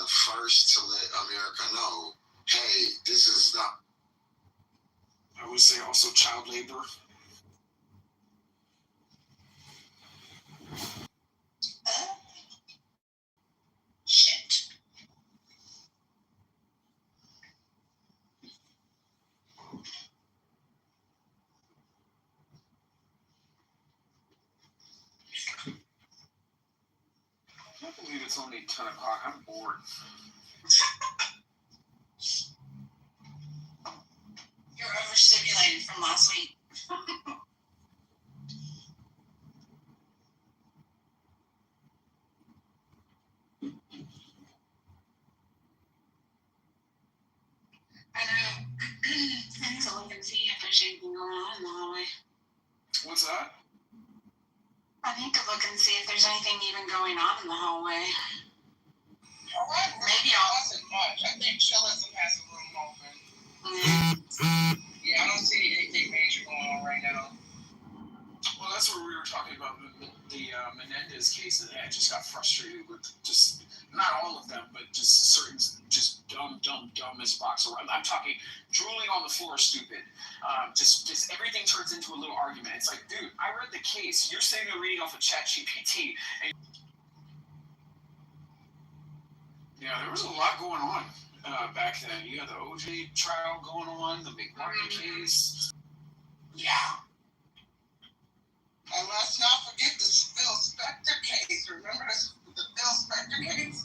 the first to let America know, hey, this is not. I would say also child labor. Shit. I can't believe it's only 10 o'clock. I'm bored. You're overstimulated from last week. I know. I need to look and see if there's anything going on in the hallway. What's that? I need to look and see if there's anything even going on in the hallway. Maybe I wasn't much. I think Chillism has a room open. Yeah, I don't see anything major going on right now. Well, that's what we were talking about, the Menendez case, and I just got frustrated with just, not all of them, but just certain, just dumbest box around. I'm talking drooling on the floor, stupid. Just everything turns into a little argument. It's like, dude, I read the case. You're sitting there reading off of ChatGPT. Yeah, there was a lot going on back then. You had the OJ trial going on, the McMartin case. Yeah. And let's not forget the Phil Spector case. Remember the Phil Spector case?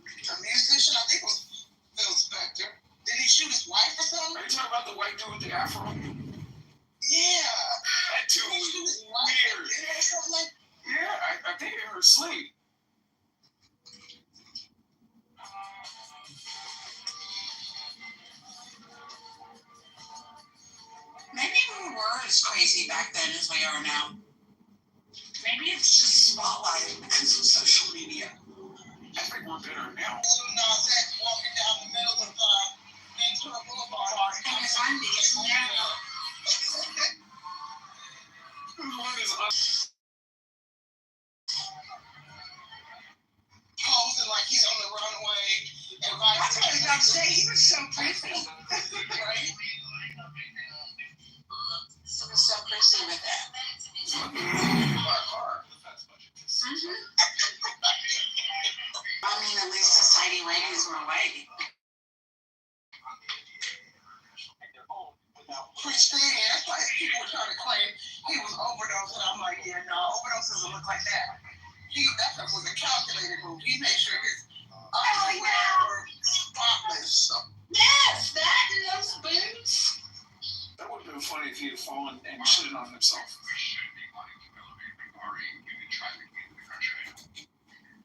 The musician, I think it was Phil Spector. Did he shoot his wife or something? Are you talking about the white dude with the afro? Yeah. That dude was weird. Or something like that? Yeah, I think in her sleep. Maybe we were as crazy back then as we are now. Maybe it's just spotlighted because of social media. I think we're better now. Lil Nas X walking down the middle of Ventura Boulevard. And his undies now. Posing like he's on the runway. And That's what I was about to say. He was so pretty. Right? He was so pretty with that. I mean, at least his tidy ladies were awake. Christine, that's like people were trying to claim he was overdosing. I'm like, yeah, no, overdose doesn't look like that. That was a calculated move. He made sure his eyes were spotless. So. Yes, that and those boots. That would have been funny if he had fallen and shitted on himself.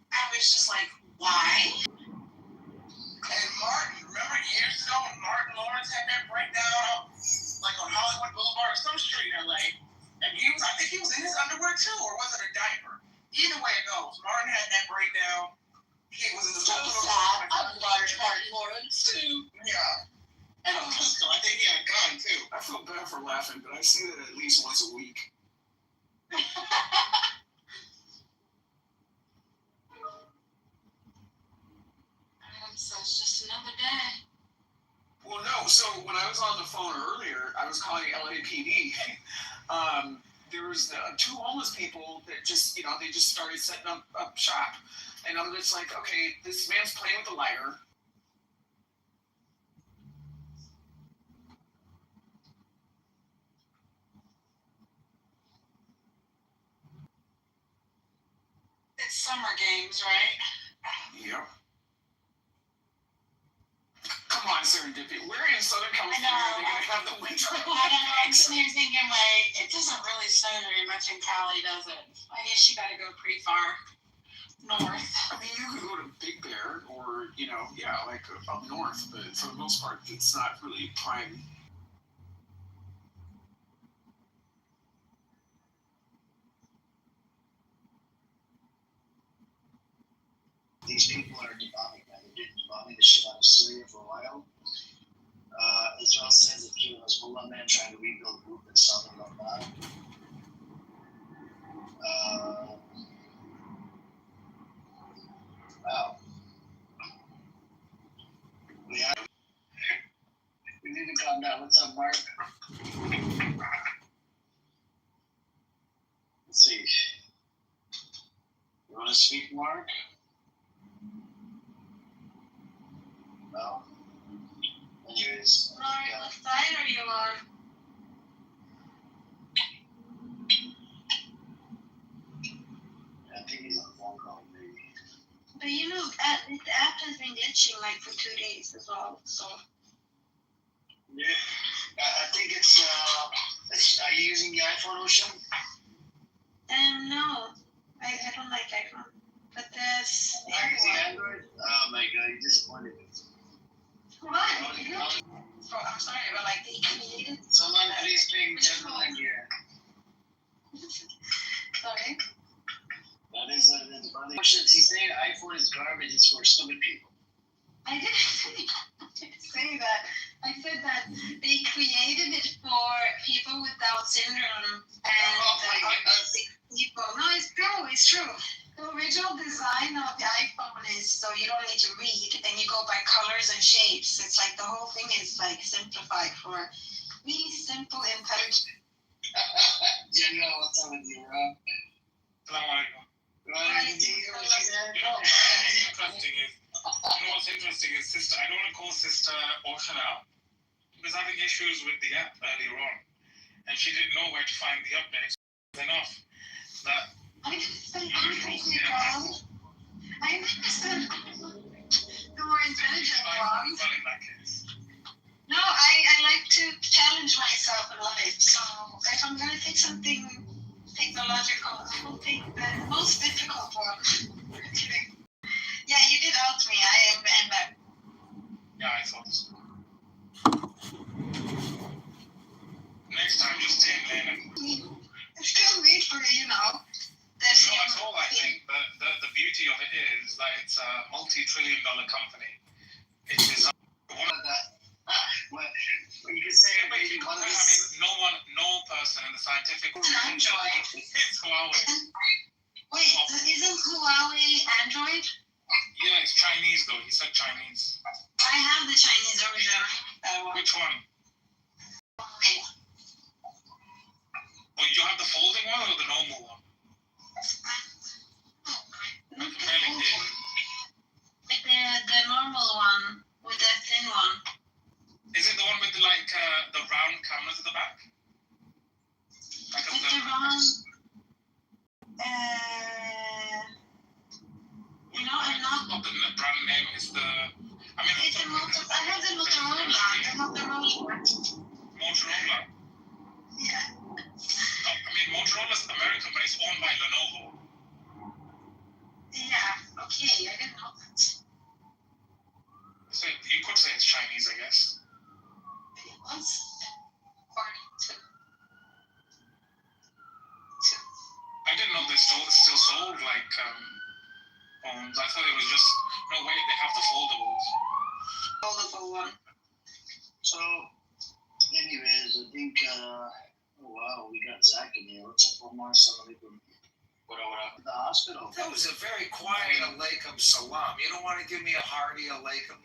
I was just like, why? And Martin, remember years ago when Martin Lawrence had that breakdown, like on Hollywood Boulevard or some street in LA, and I think he was in his underwear too, or was it a diaper? Either way it goes, Martin had that breakdown. He was in the so sad. I loved Martin Lawrence too. Yeah. And a pistol. I think he had a gun too. I feel bad for laughing, but I see that at least once a week. So it's just another day. Well, no. So when I was on the phone earlier, I was calling LAPD. There was two homeless people that just, they just started setting up shop. And I'm just like, okay, this man's playing with a lighter. It's summer games, right? Yep. Come on, Serendipity. We're in Southern California. They're going to have the winter. I know. I'm sitting here thinking, like, it doesn't really snow very much in Cali, does it? I guess you got to go pretty far north. I mean, you could go to Big Bear or, like up north, but for the most part, it's not really prime. These people are debombing, man. They've been debombing the shit out of Syria for a while. Israel says it killed Hezbollah man trying to rebuild a group in southern Lebanon. Wow. that. What's up, Mark? Let's see. You want to speak, Mark? No. Anyways. Lauren, what side are you on? I think he's on a phone call, maybe. But you know, this app has been glitching like for 2 days as well, so. Yeah. I think it's are you using the iPhone, Ocean? No, I don't like iPhone. But there's the Are you using other Android? Oh my god, you disappointed me. one. What? So, I'm sorry, but like they created. Someone please bring gentleman here. Sorry. That is the funny. He's saying iPhone is garbage, it's for stupid people. I didn't say that. I said that they created it for people with Down syndrome and autistic people. No, it's true. It's true. The original design of the iPhone is so you don't need to read, and you go by colors and shapes. It's like the whole thing is like simplified for really simple, intelligent. General, what's up with you, Rob? Did you hear what she said? What's interesting is sister. I don't want to call sister Ocean out. She was having issues with the app earlier on, and she didn't know where to find the updates. Enough that I just said I understand the more intelligent ones. well, in that case. No, I like to challenge myself in life. So if I'm going to take something technological, I will take the most difficult one. Yeah, you did out me. I am back. Yeah, I thought so. Next time, just stay in lane and. I still wait for there's No, at all. I think the beauty of it is that it's a multi-trillion-dollar company. It is one of the. Well, you can say Yeah, but maybe one of the. no person in the scientific Android. is Huawei. Wait, isn't Huawei Android? Yeah, it's Chinese though. He said Chinese. I have the Chinese version. That one. Which one? Oh, you have the folding one or the normal one? I can barely hear. The normal one with the thin one. Is it the one with the round cameras at the back? Like With the round. I'm not. Not the brand name. It's the. I have the Motorola. Motorola. Yeah. Motorola's American, but it's owned by Lenovo. Yeah. Okay, I didn't know that. So you could say it's Chinese, I guess. It was. Or two. I didn't know they still sold phones. I thought it was just no way they have the foldables. Foldable one. So, anyways, I think, oh wow, we got Zach in here. What's up, Omar? What up? The hospital. That was a very quiet alaikum salam. You don't want to give me a hearty alaikum?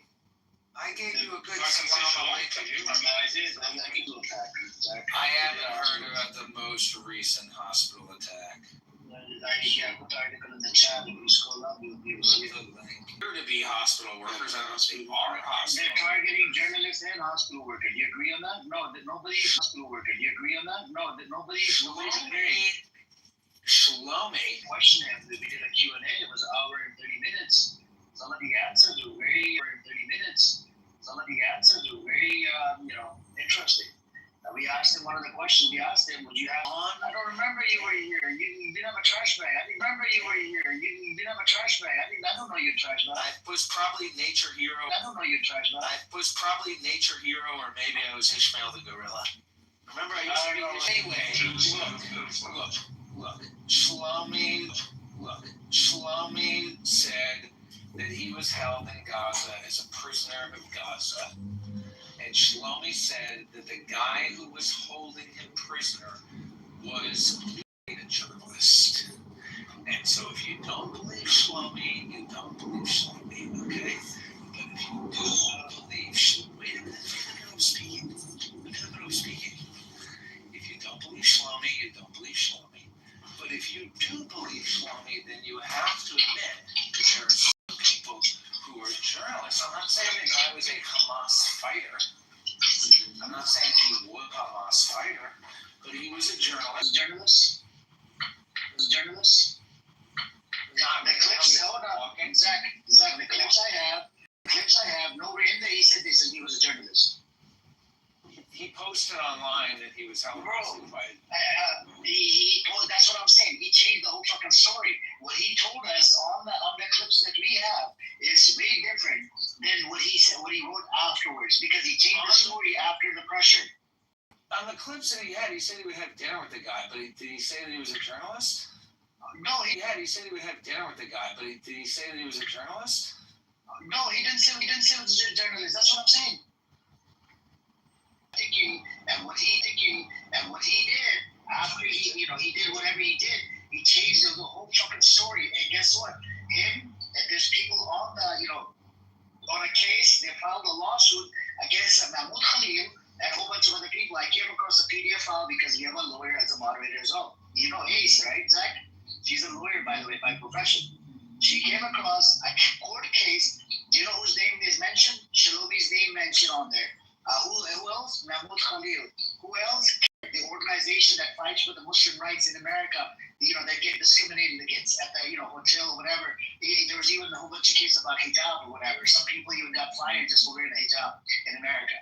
I gave you a good I can say salam shalom alaikum. to you. I did. I can do a pack, Zach. I haven't heard about the most recent hospital attack. I put the article in the chat. If you scroll up, you'll be able to see it. Here to be hospital workers, I don't say are They're hospital. targeting journalists and hospital workers. Do you agree on that? No, that nobody's hospital worker. Do you agree on that? No, that nobody's agreeing. Shlomi. Question him. We did a Q&A. It was an hour and 30 minutes. Some of the answers were very interesting. We asked him one of the questions. We asked him, would you have on? I don't remember you were here. You didn't have a trash bag. I didn't remember you were here. You didn't have a trash bag. I don't know your trash bag. I was probably nature hero. I don't know your trash bag. I was probably nature hero, or maybe I was Ishmael the gorilla. Remember, I used to be. Anyway, look. Shlomi said that he was held in Gaza as a prisoner of Gaza. And Shlomi said that the guy who was holding him prisoner was a journalist. And so if you don't believe Shlomi, you don't believe Shlomi, okay? But if you do believe Shlomi, wait a minute, I'm speaking. Zach, the clips I have, nowhere in there he said he was a journalist. He posted online that he was held hostage by. That's what I'm saying. He changed the whole fucking story. What he told us on the clips that we have is way different than what he said, what he wrote afterwards, because he changed the story after the pressure. On the clips that he had, he said he would have dinner with the guy, but did he say that he was a journalist? No, he said he would have dinner with the guy, but did he say that he was a journalist? No, he didn't say he was a journalist. That's what I'm saying. And what he did after he did whatever he did, he changed the whole fucking story. And guess what? Him and there's people on on a case. They filed a lawsuit against Mahmoud Khalil and a whole bunch of other people. I came across a PDF file because we have a lawyer as a moderator as well. You know Ace, right, Zach? She's a lawyer, by the way, by profession. She came across a court case. Do you know whose name is mentioned? Shalomi's name mentioned on there. Who else? Mahmoud Khalil. Who else? The organization that fights for the Muslim rights in America, that get discriminated against at the, hotel or whatever. There was even a whole bunch of cases about hijab or whatever. Some people even got fired just for wearing a hijab in America.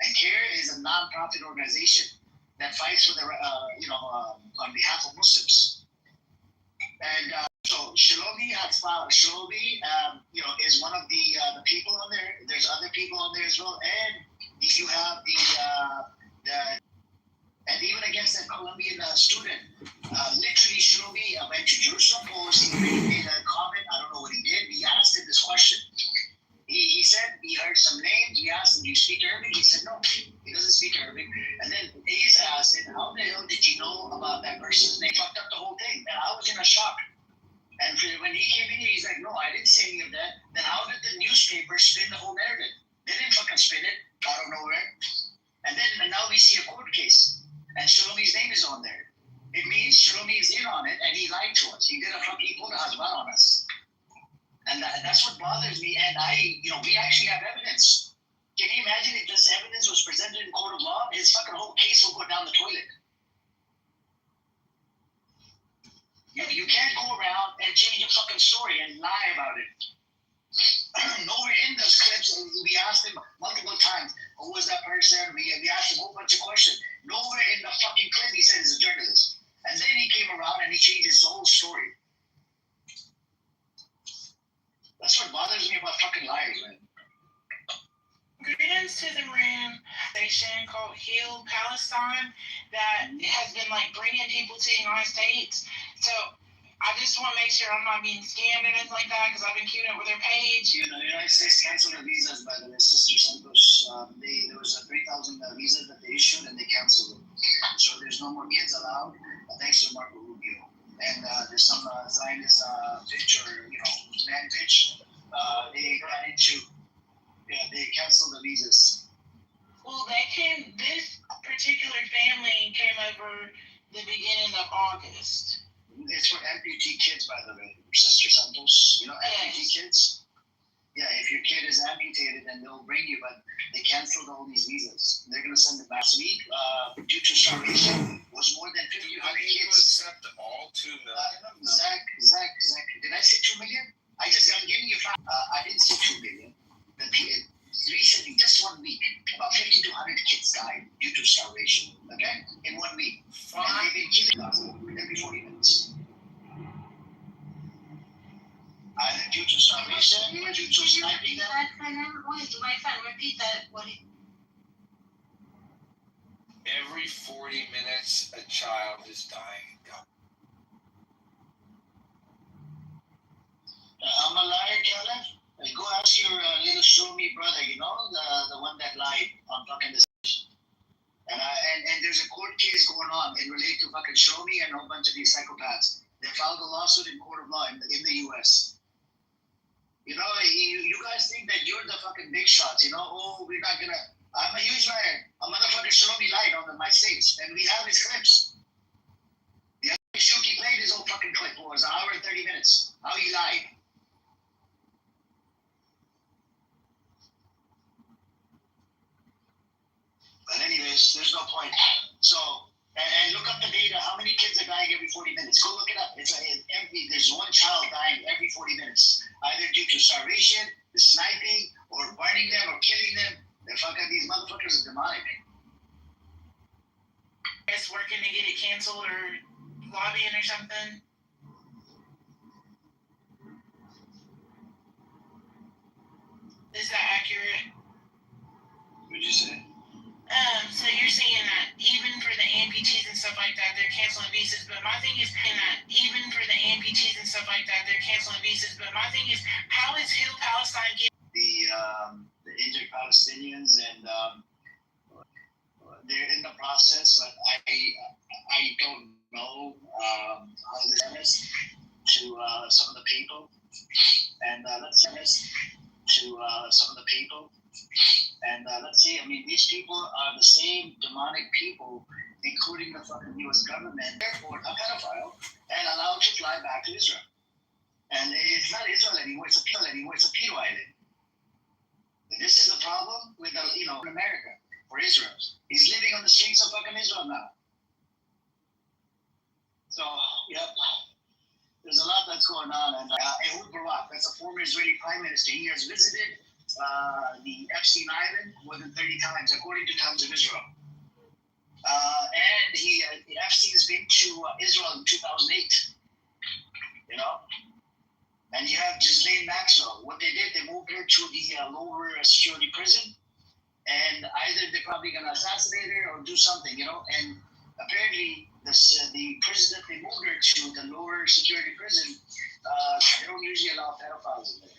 And CARE is a non-profit organization that fights for the, on behalf of Muslims. And so Shalomi has filed. Shalomi, is one of the people on there. There's other people on there as well. And if you have and even against that Colombian student, literally Shalomi went to Jerusalem Post. He made a comment. I don't know what he did. He asked him this question. He said he heard some names. He asked him, "Do you speak Arabic?" He said, "No, he doesn't speak Arabic." And then Ace asked him, "How the hell did you know about that person's name?" Fucked up the whole thing. And I was in a shock. And when he came in here, he's like, "No, I didn't say any of that." Then how did the newspaper spin the whole narrative? They didn't fucking spin it out of nowhere. And now we see a court case. And Shalomi's name is on there. It means Shalomi is in on it, and he lied to us. He did a fucking put husband on us. And that's what bothers me. And we actually have evidence. Can you imagine if this evidence was presented in court of law? His fucking whole case will go down the toilet. You can't go around and change a fucking story and lie about it. Nowhere in those clips, we asked him multiple times, who was that person? We asked him a whole bunch of questions. Nowhere in the fucking clip he said he's a journalist. And then he came around and he changed his whole story. That's what bothers me about fucking liars, man. Greetings to the room station called Heal Palestine that has been bringing people to the United States. So I just want to make sure I'm not being scammed or anything like that because I've been keeping up with their page. The United States canceled the visas, by the way, Sister Santos. There was 3,000 visas that they issued and they canceled them. So there's no more kids allowed, thanks to Marco Rubio. And there's some Zionist bitch or, man bitch. They got into, they canceled the visas. Well, this particular family came over the beginning of August. It's for amputee kids, by the way, Sister Santos. Amputee kids? Yeah, if your kid is amputated, then they'll bring you, but they canceled all these visas. They're going to send it back. Last week, due to starvation, was more than 1,500 kids. Accept all 2 million? Zach, did I say 2 million? I'm giving you fact. I didn't say 2 million. Recently, just 1 week, about 50 to 100 kids died due to starvation. Okay, in 1 week, and they've been killing every 40 minutes. Either due to starvation or due to sniping them. Repeat that. Every 40 minutes, a child is dying. I'm a liar, Caleb. Go ask your little show-me brother, the one that lied on fucking this. And there's a court case going on in relate to fucking Show-me and a whole bunch of these psychopaths. They filed a lawsuit in court of law in the U.S. You guys think that you're the fucking big shots, Oh, we're not gonna. I'm a huge liar. A motherfucker Show-me lied on my stage, and we have his clips. The other shoot he played his whole fucking clip was an hour and 30 minutes. How he lied. But anyways, there's no point. So, and look up the data. How many kids are dying every 40 minutes? Go look it up. There's one child dying every 40 minutes, either due to starvation, the sniping, or burning them or killing them. The fucking these motherfuckers are demonic. Guys working to get it canceled or lobbying or something. Is that accurate? What'd you say? So you're saying that even for the amputees and stuff like that, they're canceling visas. But my thing is that even for the amputees and stuff like that, they're canceling visas. But my thing is, how is Hill Palestine getting the injured Palestinians, and they're in the process, but I don't know how this is to some of the people, and let's send this to some of the people. And let's see, I mean, these people are the same demonic people, including the fucking U.S. government, therefore a pedophile, and allowed to fly back to Israel. And it's not Israel anymore, it's a pedo island. And this is the problem with, America, for Israel. He's living on the streets of fucking Israel now. So, yep, there's a lot that's going on. And Ehud Barak, that's a former Israeli prime minister, he has visited the Epstein Island more than 30 times, according to Times of Israel. And Epstein has been to Israel in 2008, And you have Ghislaine Maxwell. What they did, they moved her to the lower security prison, and either they're probably going to assassinate her or do something, And apparently, the prison that they moved her to, the lower security prison, they don't usually allow pedophiles in there.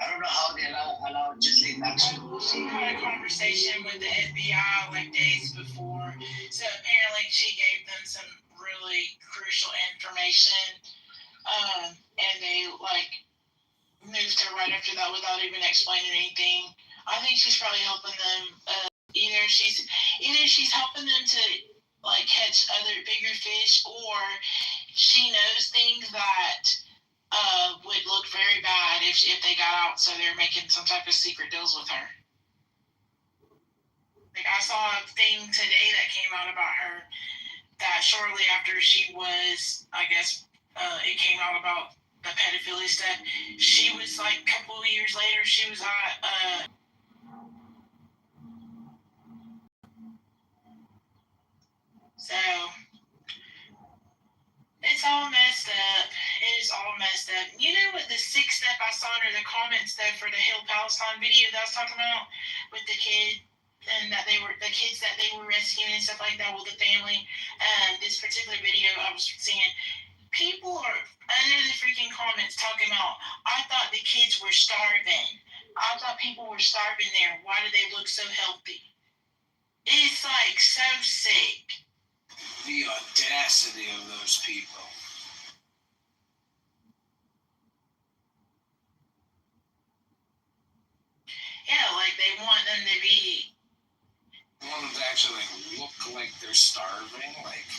I don't know how they allow Ghislaine Maxwell. She had a conversation with the FBI like days before. So apparently she gave them some really crucial information. And they moved her right after that without even explaining anything. I think she's probably helping them. Either she's helping them to catch other bigger fish, or she knows things that would look very bad if they got out, so they're making some type of secret deals with her. I saw a thing today that came out about her that shortly after she was, I guess, it came out about the pedophilia stuff. She was a couple of years later, she was at so it's all messed up. It is all messed up. You know what the sixth step I saw under the comments though for the Hill Palestine video that I was talking about with the kid, and that they were the kids that they were rescuing and stuff like that with the family. This particular video I was seeing, people are under the freaking comments talking about, I thought the kids were starving. I thought people were starving there. Why do they look so healthy? It's so sick. The audacity of those people. Yeah, they want them to be. They want them to actually look like they're starving.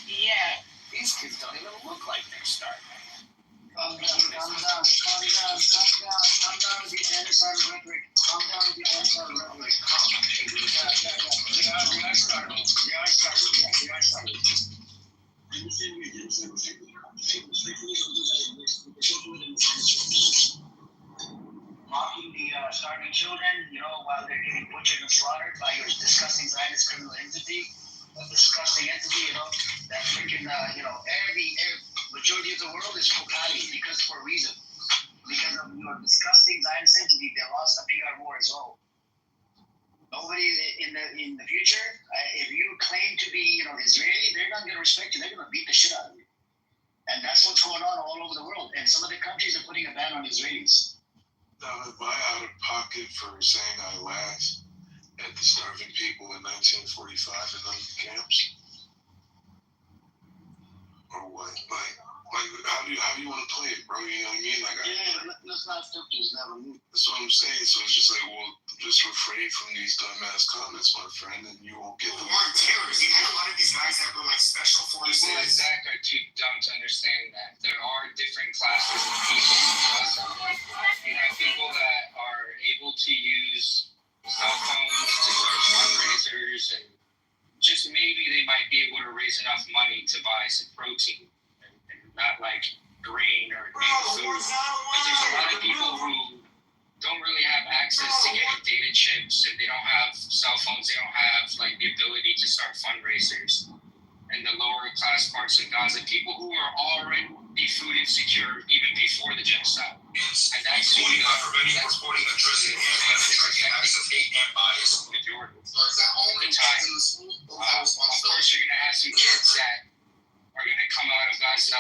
Yeah. These kids don't even look like they're starving. Calm down with the genocide rhetoric. Calm down with the genocide rhetoric. I started. Mocking the starving children, while they're getting butchered and slaughtered by your disgusting Zionist criminal entity, a disgusting entity, that freaking, every majority of the world is pro-Patty for a reason. Because of your disgusting Zionist entity, they lost the PR war as well. Nobody in the future, if you claim to be, Israeli, they're not going to respect you. They're going to beat the shit out of you. And that's what's going on all over the world. And some of the countries are putting a ban on Israelis. Now, am I out of pocket for saying I laughed at the starving people in 1945 in them camps? Or what? How do you want to play it, bro? You know what I mean? Let's not stop this level. That's what I'm saying. So it's just just refrain from these dumbass comments, my friend, and you won't get them. Warren Taylor's. You had a lot of these guys that were special forces. People like Zach are too dumb to understand that. There are different classes of people. You have people that are able to use cell phones to start fundraisers, and just maybe they might be able to raise enough money to buy some protein, and not grain or food. But there's a lot of people who preventing exporting of drugs and access hate and bias. Majority. So is that only kids in the school? Of course, you're gonna have some kids that are gonna come out of Gaza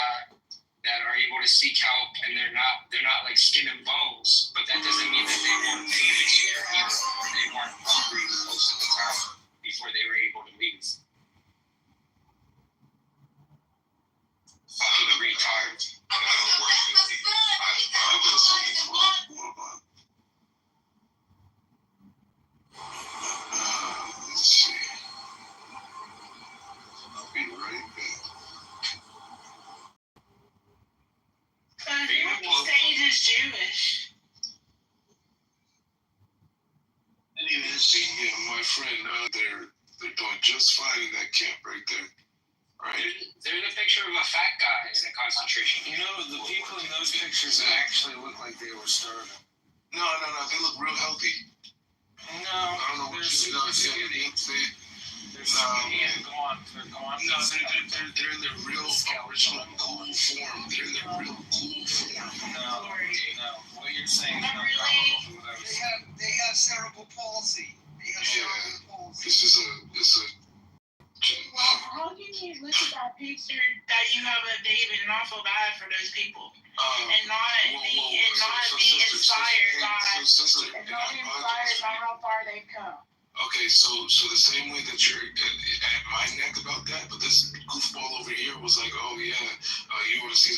that are able to seek help, and they're not like skin and bones, but that doesn't mean that they weren't treated here either. They weren't hungry most of the time before they were able to leave. Fucking retards. I've been something for more about. Let's see. I'll be right back. Stage is Jewish. See, yeah, my friend, they're doing just fine in that camp right there. Right? There's a picture of a fat guy in a concentration camp. You know, the people in those pictures actually look like they were starving. No, they look real healthy. No, I don't know what they're you super know. skinny. They're skinny and gone. They're gone. No, they're in their real original cool form. They're in their real cool form. No. What you're saying is not Really? comparable to what I was They saying. have cerebral palsy. Cerebral palsy. It's a. Well, how can you look at that picture that you have of David and not feel bad for those people and not be inspired by how far they've come? Okay, so the same way that you're at my neck about that, but this goofball over here was like, oh yeah, you want to see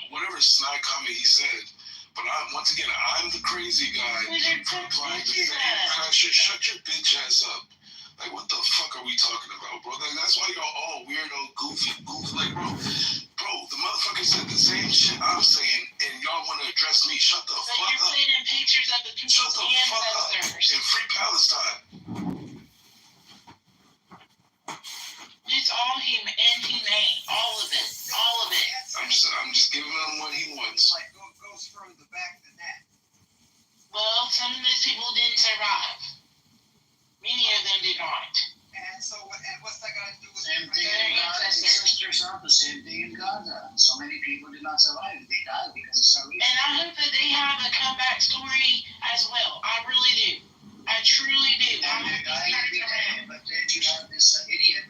whatever snide comment he said. But once again, I'm the crazy guy applying the same pressure. Shut your bitch ass up. Like, what the fuck are we talking about, bro? Like, that's why y'all all weirdo, goofy. Like, bro, the motherfucker said the same shit I'm saying, and y'all want to address me. Shut the So fuck you're up. putting pictures of the Shut people's the fuck up. ancestors. And free Palestine. It's all inhumane. All of it. I'm just giving him what he wants. It's like goes from the back of the neck. Well, some of those people didn't survive. Many of them did not. And so, what's that got to do with Same thing in Gaza. Sisters are the same thing in Gaza. So many people did not survive. They died because of starvation. And I hope that they have a comeback story as well. I really do. I truly do. I hope these turns around. But then you have this idiot,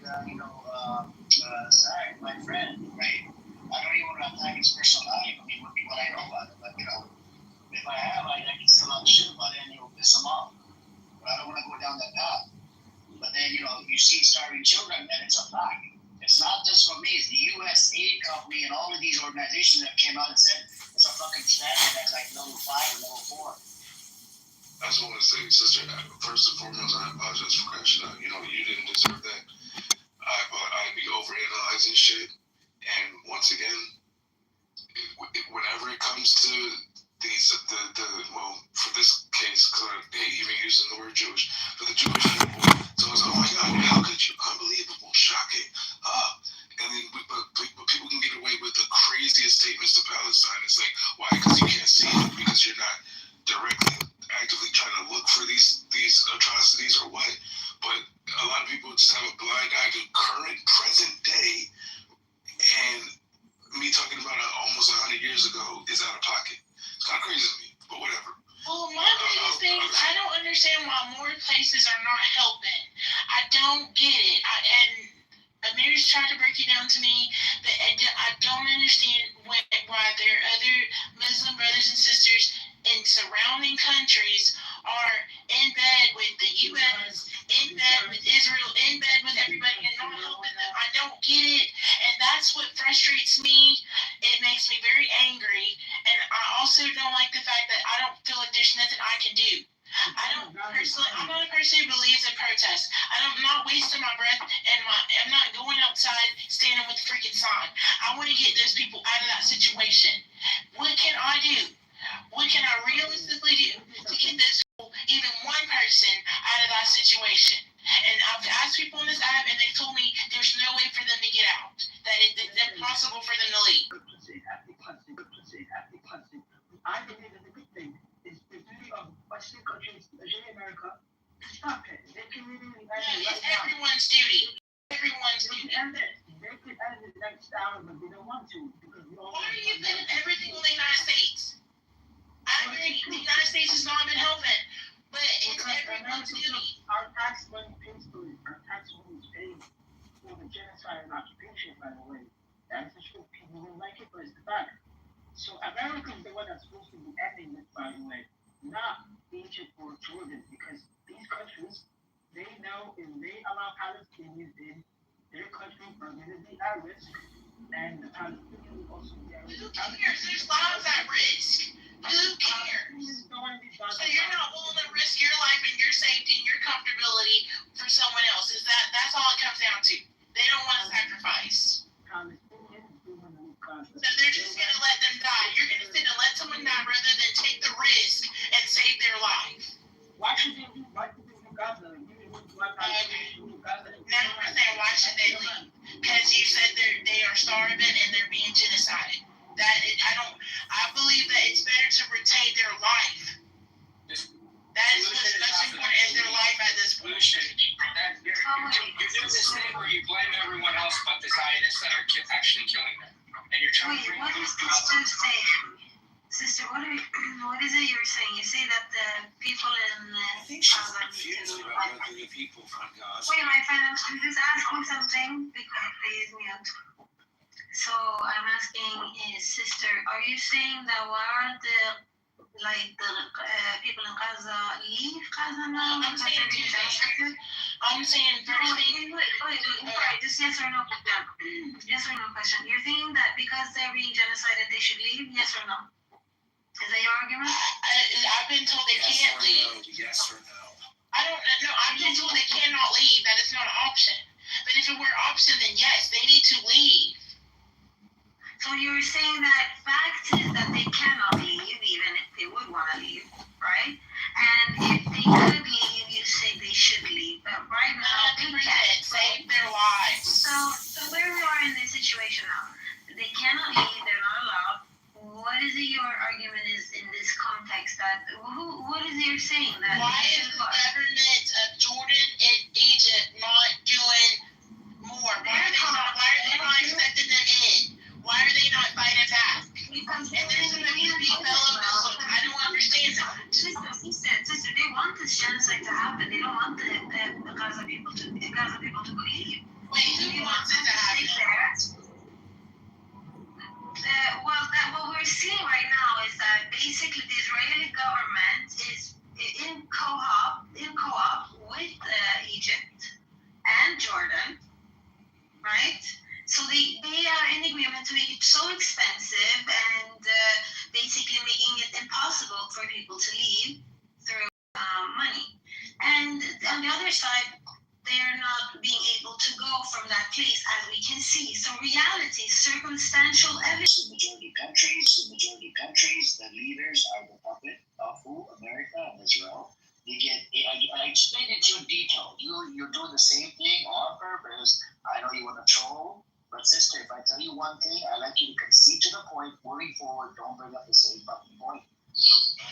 sorry, my friend, right? I don't even want to attack his personal life. I mean, what I know about it. But, if I have, I can still have shit about it and it'll piss him off. But I don't want to go down that path. But then, you see starving children, and it's a fact. It's not just from me. It's the U.S. aid company and all of these organizations that came out and said it's a fucking standard that's like level 5 or level 4. I just want to say, sister, first and foremost, I apologize for crashing out. You didn't deserve that. I'd be overanalyzing shit. And once again, whenever it comes to these, well, for this case, because I hate even using the word Jewish, for the Jewish people, so it's, oh my God, how could you? Unbelievable, shocking. And then, but people can get away with the craziest statements to Palestine. It's like, why? Because you can't see it, because you're not directly, actively trying to look for these atrocities or what. But a lot of people just have a blind eye to current, present day, and me talking about it almost 100 years ago is out of pocket. It's kind of crazy to me, but whatever. Well, my biggest thing is I don't understand why more places are not helping. I don't get it. And Amir's tried to break it down to me, but I don't understand why their other Muslim brothers and sisters in surrounding countries are in bed with the U.S., in bed with Israel, in bed with everybody, and not helping them. I don't get it, and that's what frustrates me. It makes me very angry, and I also don't like the fact that I don't feel like there's nothing I can do. I'm not a person who believes in protest. I'm not wasting my breath, and I'm not going outside standing with the freaking sign. I want to get those people out of that situation. What can I do? What can I realistically do to get this even one person out of that situation? And I've asked people on this app, and they've told me there's no way for them to get out. That it's impossible for them to leave. I believe that the good thing is the duty of Western countries, especially America, to stop it. They can really end it It's right now. everyone's duty. Everyone's They duty. can end it. They can end it next hour, but they don't want to because we all. Why are you putting everything on the United States? I agree. The United case has not been helping. But in Because every America, community, our tax money pays for it. Our tax money is paid for the genocide and occupation, by the way. That's the truth. People don't like it, but it's the fact. So America is the one that's supposed to be ending this, by the way, not Egypt or Jordan, because these countries, they know if they allow Palestinians in, their country are going to be at risk, and the Palestinians will also be at risk. who cares? There's lives at risk. Who cares? So you're not willing to risk your life and your safety and your comfortability for someone else. That's all it comes down to. They don't want to sacrifice. So they're just gonna let them die. You're gonna sit and let someone die rather than take the risk and save their life. Why should they do Gaza? Now we're saying why should they leave? Because you said they are starving and they're being genocided. I believe that it's better to retain their life. That is what's most important is their life at this point. You're doing this thing where you blame everyone else but the Zionists that are actually killing them. And you're trying to Wait, bring what is sister saying? Sister, what is it you're saying? You say that the people in I think she's Gaza confused about whether the people from Gaza. Wait, my friend, I'm just asking something. Please mute. So I'm asking, sister, are you saying that why the people in Gaza leave Gaza now? I'm saying two things. I'm saying first thing. Wait, just yes or no question. Yes or no question. You're thinking that because they're being genocided, they should leave? Yes or no? Is that your argument? I've been told they can't leave. Yes or no? I don't know. I've been told they cannot leave. That is not an option. But if it were an option, then yes, they need to leave. So you're saying that fact is that they cannot leave, even if they would want to leave, right? And if they could leave, you say they should leave. But right now, they can't. Save their lives. So where we are in this situation now, they cannot leave. They're not allowed. What is it your argument is in this context that what is it you're saying that why is the government of Jordan and Egypt not doing more? Why are they not accepting them in? Why are they not fighting back? Because and there's going to be fellow Muslims. I don't understand that. Sister, they want this genocide to happen. They don't want the Gaza people to leave. Wait, who wants it to happen? What we're seeing right now is that basically the Israeli government is in co-op with Egypt and Jordan, right? So they are in agreement to make it so expensive and basically making it impossible for people to leave through money. And on the other side, they're not being able to go from that place, as we can see. So reality, circumstantial evidence. The majority countries, the leaders are the puppet of who? America and Israel. They get. I explained it to you in detail. You're doing the same thing on purpose. I know you want to troll, but sister, if I tell you one thing, I like you to concede to the point. Moving forward, don't bring up the same fucking point.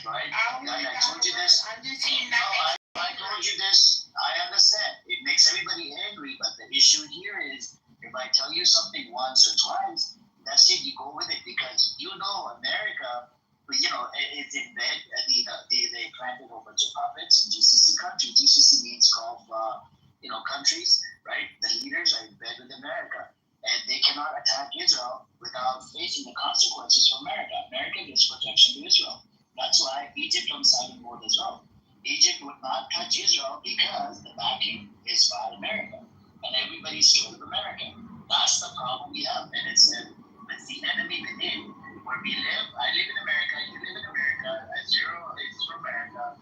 Right? I told you this. I'm just saying that. I told you this. I understand. It makes everybody angry, but the issue here is if I tell you something once or twice, that's it. You go with it because America, it's in bed. They planted a whole bunch of puppets in GCC country. GCC means Gulf, countries, right? The leaders are in bed with America, and they cannot attack Israel without facing the consequences for America. America gives protection to Israel. That's why Egypt on siding with Israel. Egypt would not touch Israel because the backing is by America, and everybody's scared of America. That's the problem we have, and it's the enemy within. Where we live, I live in America, you live in America, Zero is from America,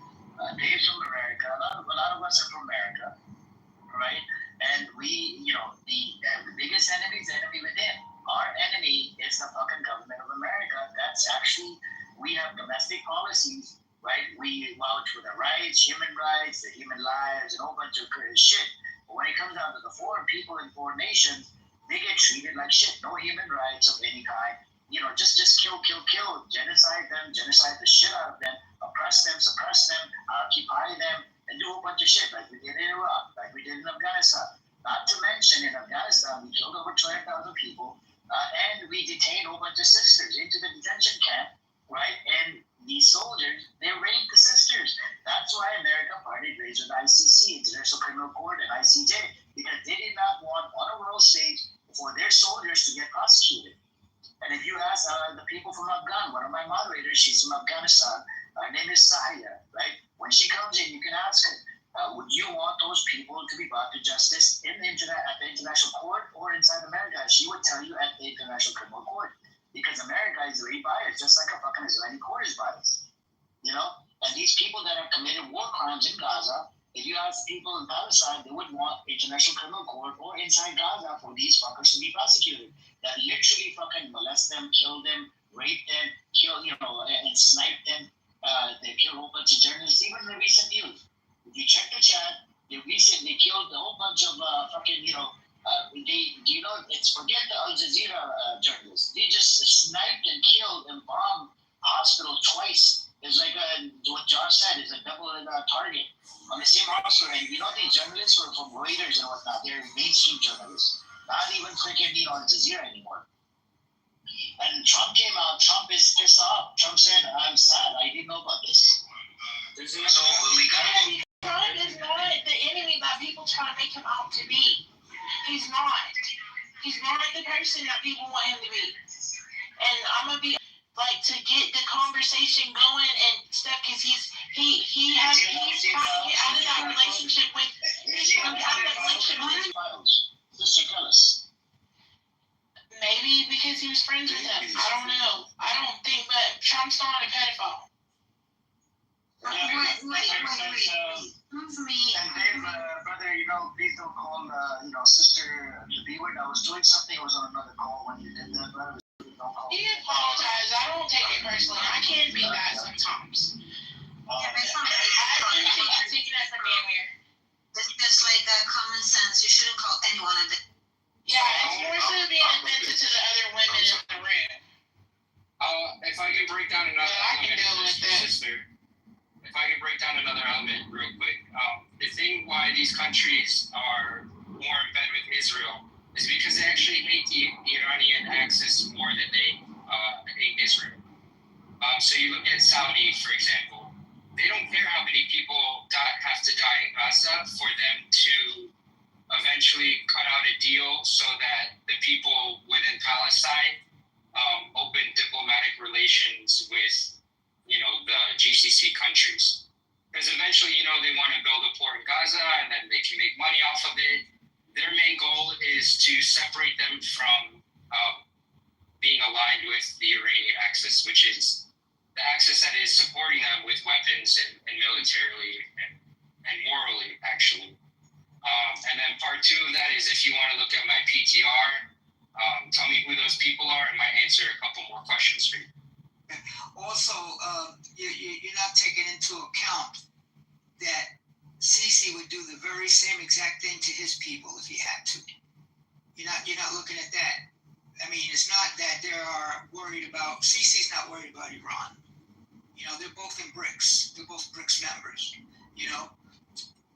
Dave's from America, a lot of us are from America, right? And we, the biggest enemy is the enemy within. Our enemy is the fucking government of America. That's actually, we have domestic policies. Right? We vouch for the rights, human rights, the human lives, and a whole bunch of shit. But when it comes down to the foreign people in foreign nations, they get treated like shit. No human rights of any kind. Just kill, genocide them, genocide the shit out of them, oppress them, suppress them, occupy them, and do a whole bunch of shit like we did in Iraq, like we did in Afghanistan. Not to mention in Afghanistan, we killed over 20,000 people, and we detained a whole bunch of sisters into the detention camp, right? And these soldiers, they raped the my moderator. She's from Afghanistan. Her name is Sahaya, right? When she comes in, you can ask her, would you want those people to be brought to justice at the international court or inside America? She would tell you at the International Criminal Court. Because America is very biased, just like a fucking Israeli court is biased. You know? And these people that have committed war crimes in Gaza, if you ask people in Palestine, they would want International Criminal Court or inside Gaza for these fuckers to be prosecuted. That literally fucking molest them, kill them, rape them, and snipe them. They kill a whole bunch of journalists, even in the recent news. If you check the chat, they killed a whole bunch of it's forget the Al Jazeera journalists. They just sniped and killed and bombed hospitals twice. It's like what Josh said, it's a double target on the same hospital. And these journalists were from Reuters and whatnot. They're mainstream journalists, not even freaking Al Jazeera anymore. And Trump came out. Trump is pissed off. Trump said, "I'm sad. I didn't know about this." Trump is not the enemy that people try to make him out to be. He's not. He's not the person that people want him to be. And I'm gonna be like to get the conversation going and stuff because he's trying to get out of that relationship with. He's trying to get out of that relationship with. Mr. Kellis. Maybe because he was friends with him. I don't know. I don't think, but Trump's not a pedophile. Wait. Prove me. And then, brother, please don't call, sister to be with. I was doing something. I was on another call when you did that, brother. Don't call. He apologized. I don't take it personally. I can be that sometimes. Yeah, it's not I'm taking that for damn weird. It's like common sense. You shouldn't call anyone a bitch. Yeah, it's more so being offensive to the other women in the room. If I can break down another sister. If I can break down another element real quick, the thing why these countries are more in bed with Israel is because they actually hate the Iranian axis more than they hate Israel. So you look at Saudi, for example, they don't care how many people have to die in Gaza for them to eventually cut out a deal so that the people within Palestine open diplomatic relations with, the GCC countries. Because eventually, they want to build a port in Gaza and then they can make money off of it. Their main goal is to separate them from being aligned with the Iranian axis, which is the axis that is supporting them with weapons and militarily and morally, actually. And then part two of that is if you want to look at my PTR, tell me who those people are, and might answer a couple more questions for you. Also, you're not taking into account that Sisi would do the very same exact thing to his people if he had to. You're not looking at that. I mean, it's not that they are worried about. Sisi's not worried about Iran. They're both in BRICS. They're both BRICS members.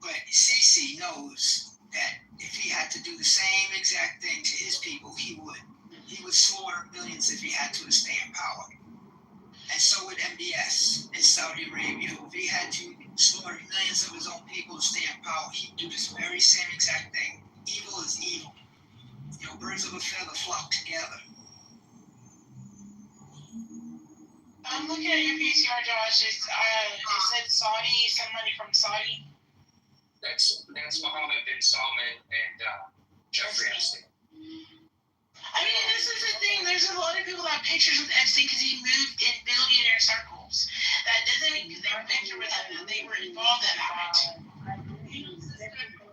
But Sisi knows that if he had to do the same exact thing to his people, he would. He would slaughter millions if he had to stay in power. And so would MBS in Saudi Arabia. If he had to slaughter millions of his own people to stay in power, he'd do this very same exact thing. Evil is evil. Birds of a feather flock together. I'm looking at your PCR, Josh. It said Saudi, somebody from Saudi. That's Mohammed bin Salman and Jeffrey Epstein. I mean, this is the thing. There's a lot of people that have pictures with Epstein because he moved in billionaire circles. That doesn't mean because they have a picture with him that they were involved in that.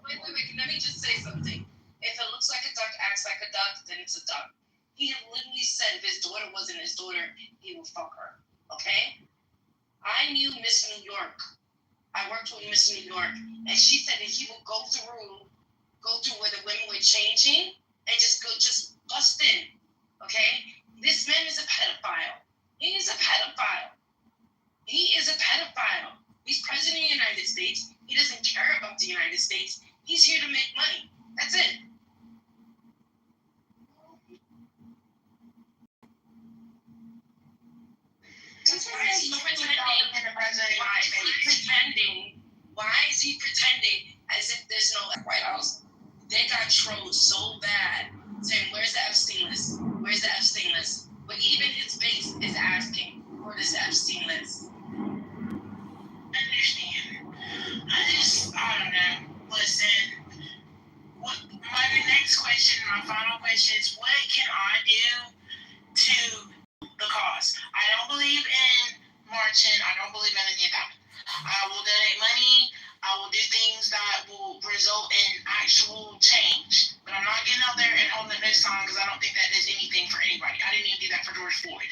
Wait, let me just say something. If it looks like a duck, acts like a duck, then it's a duck. He literally said if his daughter wasn't his daughter, he would fuck her. Okay? I knew Miss New York. I worked with Miss New York, and she said that he would go through where the women were changing and just bust in. Okay? This man is a pedophile. He is a pedophile. He's president of the United States. He doesn't care about the United States. He's here to make money. That's it. Why is he pretending as if there's no White House? They got trolled so bad saying, where's the Epstein list? Where's the Epstein list? But even his base is asking, for this Epstein list. Understand. I don't know. Listen, my next question, my final question is, what can I do to the cause? I don't believe in marching. I don't believe in any of that. I will donate money. I will do things that will result in actual change. But I'm not getting out there and holding up no sign because I don't think that does anything for anybody. I didn't even do that for George Floyd.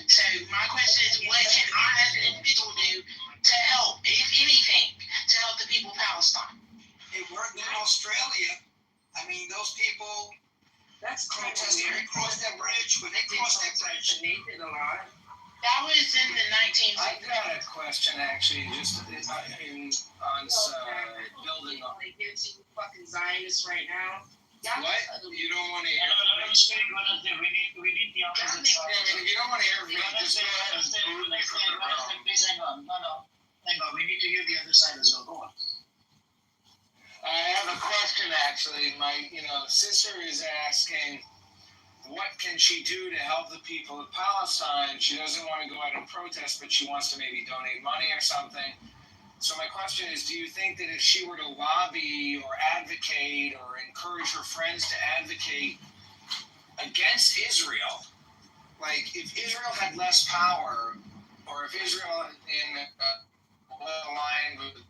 So my question is, what can I as an individual do to help, if anything, to help the people of Palestine? It worked in Australia. I mean, those people protested. They crossed that bridge. When they crossed that bridge, They did a lot. That was in the 19th. I got a question actually, just on building up. They give to you fucking Zionists right now. What? You don't want to hear? Let me speak. We need the opposite side. You don't want to hear me? Just go ahead and prove me from the wrong. Please hang on. No. Hang on. We need to hear the other side as well. Go on. I have a question actually. My sister is asking, what can she do to help the people of Palestine? She doesn't want to go out and protest, but she wants to maybe donate money or something. So my question is, do you think that if she were to lobby or advocate or encourage her friends to advocate against Israel, like if Israel had less power, or if Israel in line with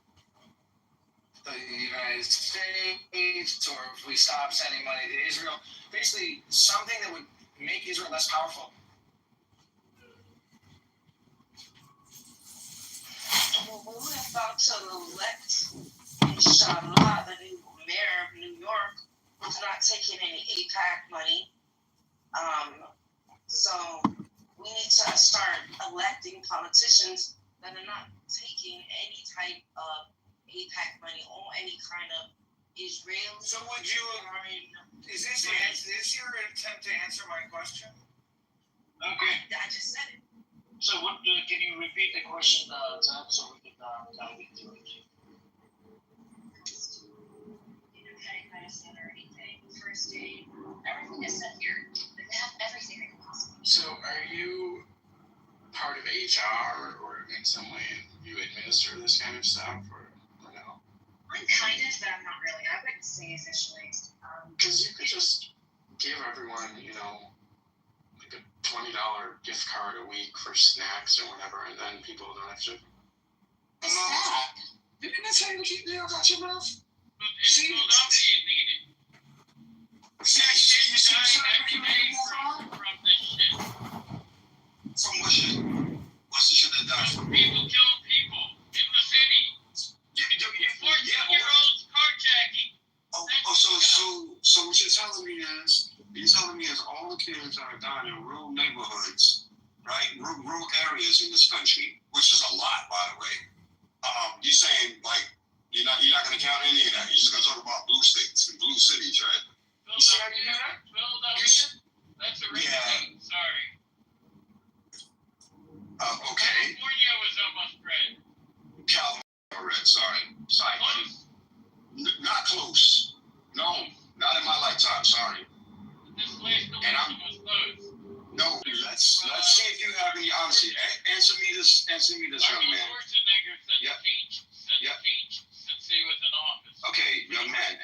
the United States, or if we stop sending money to Israel, basically something that would make Israel less powerful? Well, we're about to elect, inshallah, the new mayor of New York, who's not taking any AIPAC money. So we need to start electing politicians that are not taking any type of AIPAC money or any kind of Israeli. So would you? Is this your attempt to answer my question? Okay. I just said it. So what? Can you repeat the question, Zach, so we can dive into it? Petty medicine or anything, first aid, everything is set here. They have everything they can possibly. So are you part of HR or in some way you administer this kind of stuff or no? I'm kind of, but I'm not really. I wouldn't say officially. Because you could just give everyone, like a $20 gift card a week for snacks or whatever, and then people don't have to. What's that? Didn't I tell you to keep the nails out your mouth? See, Philadelphia needed. From this shit. From what shit? What's the shit that done? People kill people in the city. 14-year-olds carjacking. So what you're telling me is all the kids that are dying in rural neighborhoods, right? Rural areas in this country, which is a lot, by the way. You're saying like you're not gonna count any of that. You're just gonna talk about blue states and blue cities, right? Philadelphia. That's a real thing. Sorry. Okay. California was almost red. California red. Sorry, buddy. Not close. No, not in my lifetime. Sorry. This last election was close. No. Let's see if you have any honesty. Answer me this, young man. Schwarzenegger said Yep. speech since he was in office. Okay, young man,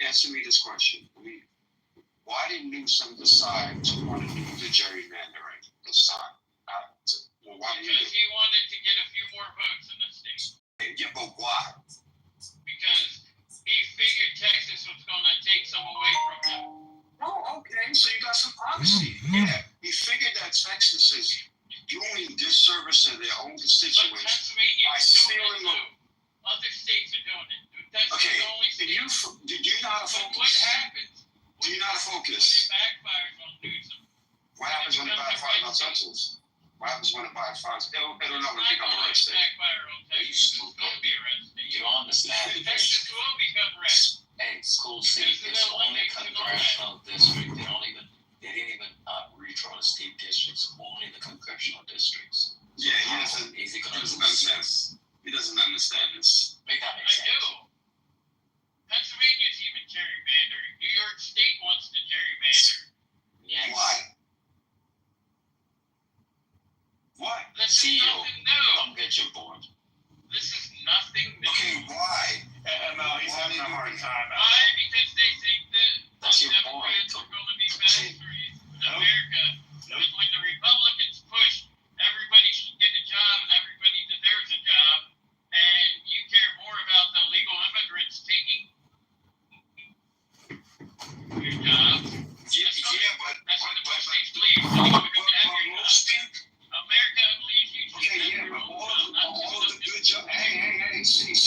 answer me this question. Why did Newsom decide to want to do the gerrymandering this time? Why did Because he wanted to get a few more votes in the state. Yeah, but why? Because he figured Texas was going to take some away from him. Oh, okay. So you got some honesty. Yeah, he figured that Texas is doing disservice to their own But constituents Pennsylvania by is doing stealing it them. too. Other states are doing it. That's Okay, the only state. do you know how to But what focus? happens? Do you know how to When focus? it backfires on Newsom. What happens when it backfires on Texas? What happens when it backfires? It'll never become a red state. Backfire on Texas. It's going to be a red state. You understand that Texas will become red. a school seat is only congressional district. They didn't even redraw the state districts, only the congressional districts. Yeah, he doesn't understand. He doesn't understand this. Make that make I sense. do. Pennsylvania's even gerrymandering. New York State wants to gerrymander. Yes. Why? Why? Let's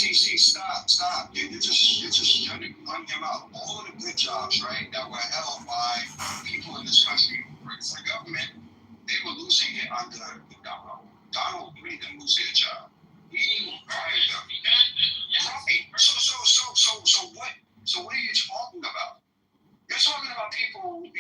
CC, stop. You're just trying to bring him out. All of the good jobs, right, that were held by people in this country who worked for the government, they were losing it under Donald. Donald made them lose their job. He fired them. Right. So what are you talking about? You're talking about people who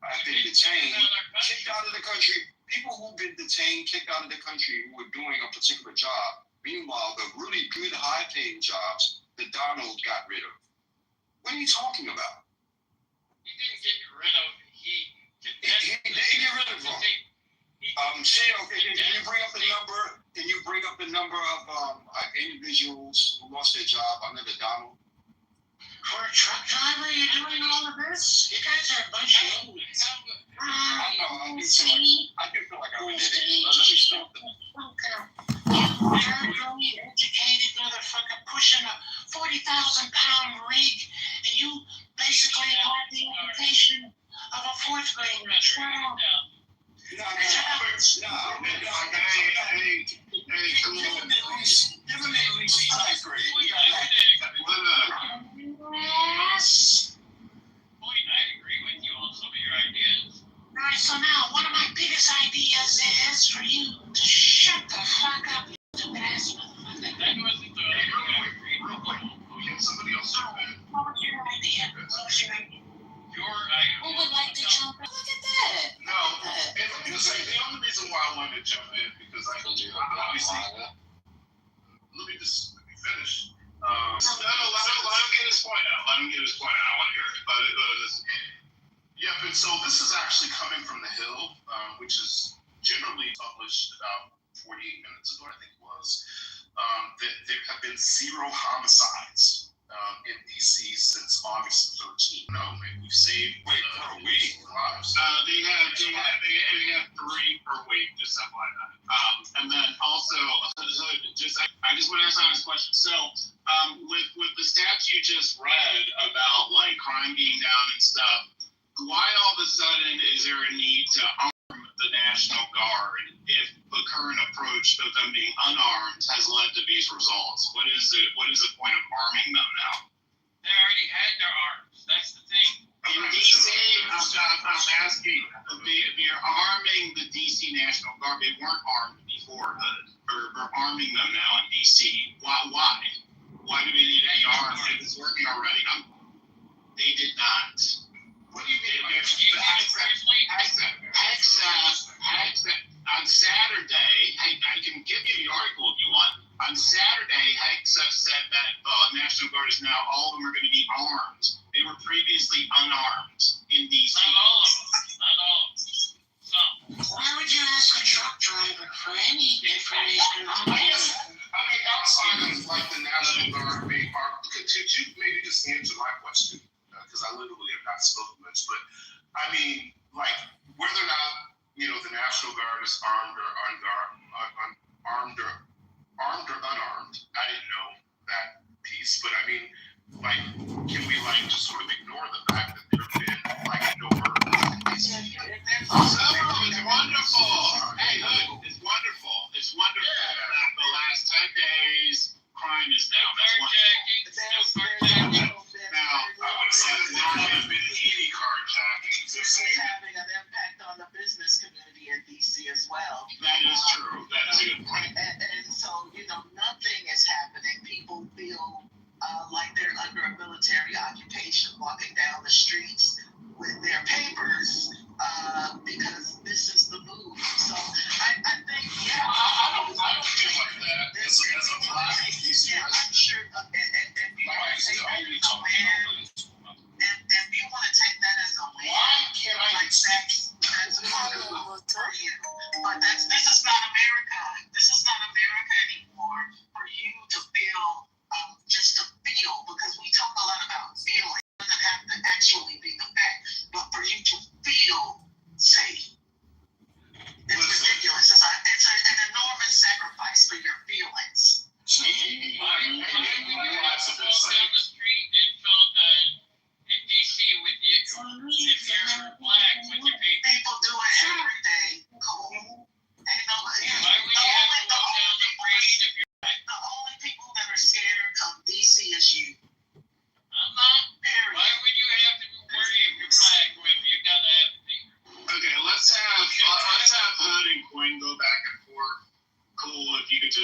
have been detained, kicked out of the country, people who've been detained, kicked out of the country who were doing a particular job. Meanwhile, the really good high-paying jobs that Donald got rid of. What are you talking about? He didn't get rid of. He didn't get rid of them. Can you bring up the number? Can you bring up the number of individuals who lost their job under the Donald? For a truck driver, you're doing all of this? You guys are a bunch of idiots. I do feel like I'm an idiot. Let me stop them. Very educated motherfucker pushing a 40,000-pound rig, and you basically have the implication of a fourth grader. Give him at least ninth grade. Yes. Point, I agree with you on some of your ideas. Alright, so now one of my biggest ideas is for you to shut the fuck up, you stupid ass motherfucker. That wasn't the real quick. Somebody else said that. What was your idea? Who would like to jump in? Look at that. No, and let me say, the only reason why I wanted to jump in because obviously, let me finish. Let him get his point out. I want to hear it. Yep, and so this is actually coming from The Hill, which is generally published about 48 minutes ago, I think it was. That there have been 0 homicides in DC since August 13th. No, man, we've saved a week lives. They have 3 per week, just something like that. And then also, I just want to ask this question. So, with the stats you just read about like crime being down and stuff, why all of a sudden is there a need to arm the National Guard if the current approach of them being unarmed has led to these results? What is the point of arming them now? They already had their arms. That's the thing. In DC, I'm asking, they're arming the DC National Guard. They weren't armed before. They're arming them now in DC. Why? Why do they need to be armed if it's working already? They did not. What do you mean? On Saturday, I can give you the article if you want. On Saturday, HEXA said that the National Guard is now, all of them are going to be armed. They were previously unarmed in DC. Not all of them. Some. Why would you ask a truck driver for any information on this? I mean, outside of like the National Guard being armed, could you maybe just answer my question? Because I literally have not spoken much, but I mean, like whether or not the National Guard is armed or unarmed. I didn't know that piece, but I mean, like, can we like just sort of ignore the fact that there have been like no murders? It's wonderful. Hey, look, it's wonderful. It's wonderful that the last 10 days crime is down. That's wonderful. Now, I would say that there have been 80 carjackings. They're saying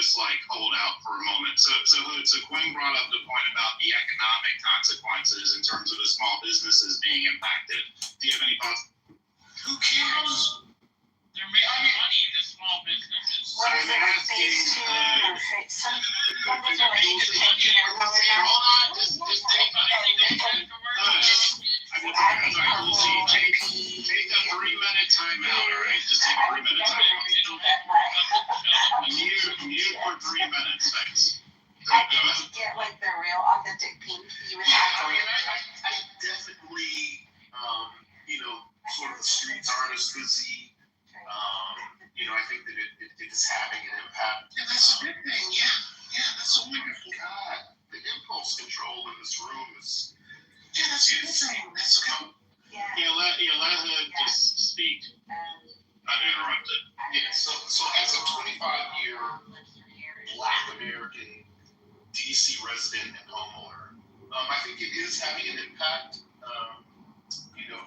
just like hold out for a moment. So Quinn brought up the point about the economic consequences in terms of the small businesses being impacted. Do you have any thoughts? Who cares? They're making money in the small businesses. What is it, like phase 2 or phase some? What was it, like Hold on, just take Take a 3-minute timeout, all right? Just take a 3-minute timeout. Mute for 3 minutes, thanks. I think to get like the real authentic pink, you would have to. I definitely, sort of the streets aren't as busy. I think that it is having an impact. Yeah, that's a good thing. Yeah, that's a wonderful. God, the impulse control in this room is. Yeah, that's a good thing. That's good. Let her just speak uninterrupted. Yeah, so as a 25-year Black American DC resident and homeowner, I think it is having an impact,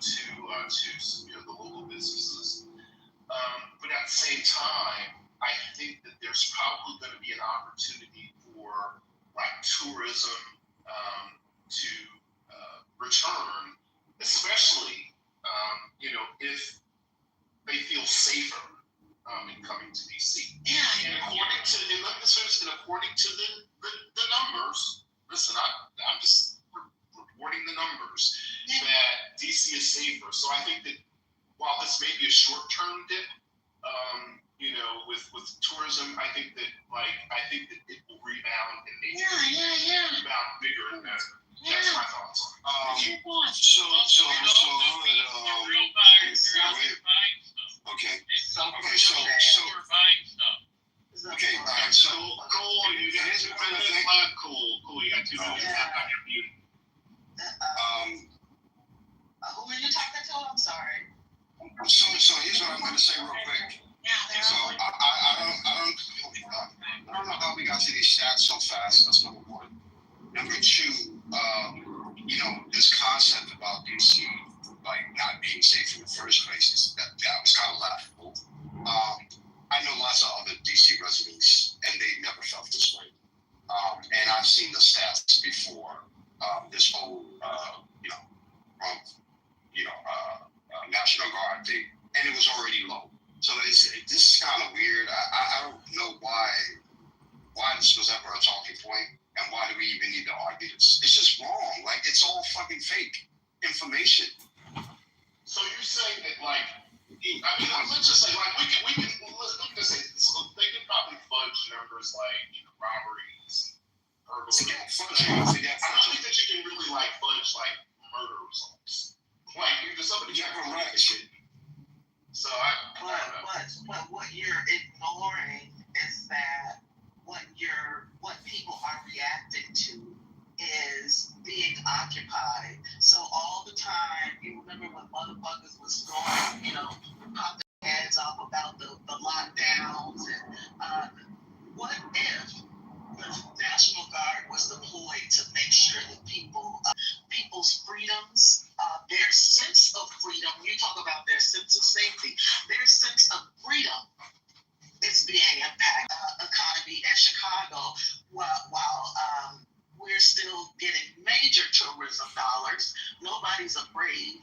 to the local businesses. But at the same time, I think that there's probably going to be an opportunity for like tourism to return, especially if they feel safer in coming to DC. Yeah, and according to the numbers, listen, I'm just reporting the numbers that DC is safer. So I think that while this may be a short-term dip, with tourism, I think that it will rebound and maybe rebound bigger and better. That's my thoughts on it. Cool. You got 2 minutes left on your mute. Who are you talking to? I'm sorry. So here's what I'm going to say real quick. So I don't know how we got to these stats so fast. That's number one. Number two, this concept about DC like not being safe in the first place that was kind of laughable. I know lots of other DC residents, and they never felt this way. And I've seen the stats before. This whole National Guard thing, and it was already low. So this is kind of weird. I don't know why this was ever a talking point, and why do we even need to argue this? It's just wrong. Like, it's all fucking fake information. So you're saying that, let's just say, we can just say this. They can probably fudge numbers like robberies, burglaries. I don't think that you can really fudge murder results. Somebody got correct. So but what you're ignoring is that what people are reacting to is being occupied. So all the time, you remember when motherfuckers was going, popping heads off about the lockdowns and what if the National Guard was deployed to make sure that people's freedoms, their sense of freedom, you talk about their sense of safety, their sense of freedom is being impacted. Economy in Chicago, while we're still getting major tourism dollars, nobody's afraid.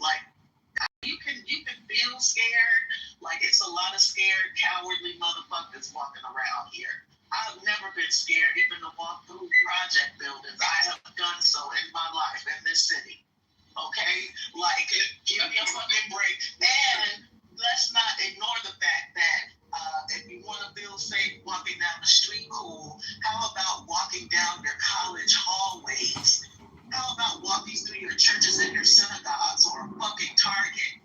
You can feel scared. It's a lot of scared, cowardly motherfuckers walking around here. I've never been scared even to walk through project buildings. I have done so in my life in this city. Okay? Give me a fucking break. And let's not ignore the fact that if you want to feel safe walking down the street, cool. How about walking down your college hallways? How about walking through your churches and your synagogues or a fucking Target?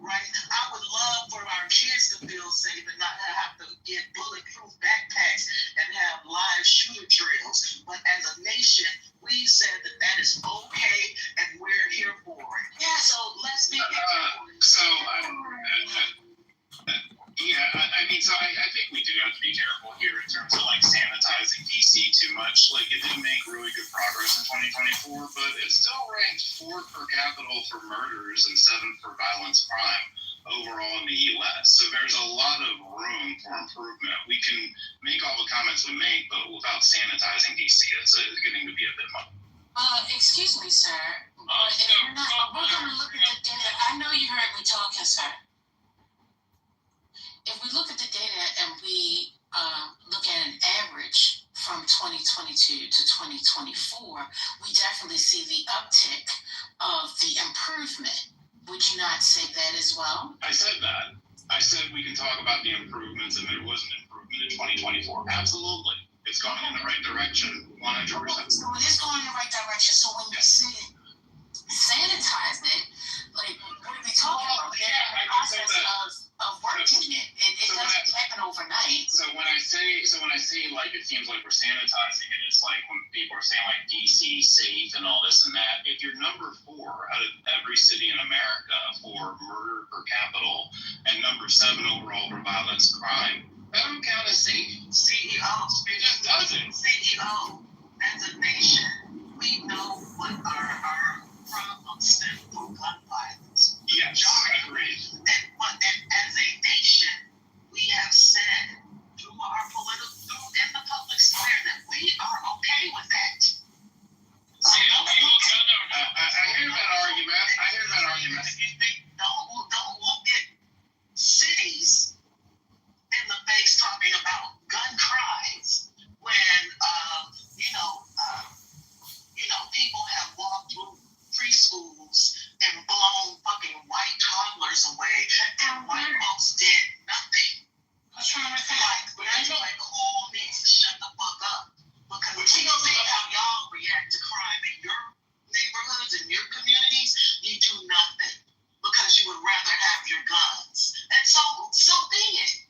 Right? I would love for our kids to feel safe and not have to get bulletproof backpacks and have live shooter drills. But as a nation, we said that is okay and we're here for it. Yeah, so let's be I think we do have to be careful here in terms of sanitizing DC too much. It did make really good progress in 2024, but it still ranked 4th per capita for murders and 7th for violence crime. overall in the U.S. So there's a lot of room for improvement. We can make all the comments we make, but without sanitizing DC, it's getting to be a bit much. Excuse me, sir. But if we're not, we're going to look at the data. I know you heard me talking, sir. If we look at the data and we look at an average from 2022 to 2024, we definitely see the uptick of the improvement. Would you not say that as well? I said that. I said we can talk about the improvements and there was an improvement in 2024. Absolutely. It's going in the right direction, 100%. So it is going in the right direction. So when you say sanitize it, like, what are we talking about? There's a process of working it. It doesn't happen overnight. So when I say like it seems like we're sanitizing it, it's like when people are saying like DC safe and all this and that. If you're number 4 out of every city in America for murder per capita and number 7 overall for violence crime, that don't count as safe. CEO, It just doesn't. CEO, as a nation, we know what our problems stem from gun violence. Yes, I agree. And as a nation, we have said through in the public square that we are okay with that. I hear that argument. Don't look at cities in the face talking about gun crimes when people have walked through preschools and blown fucking white toddlers away and white folks did nothing. What's wrong with that? Like who needs to shut the fuck up? Because we see how y'all react to crime in your neighborhoods and your communities. You do nothing because you would rather have your guns. And so be it.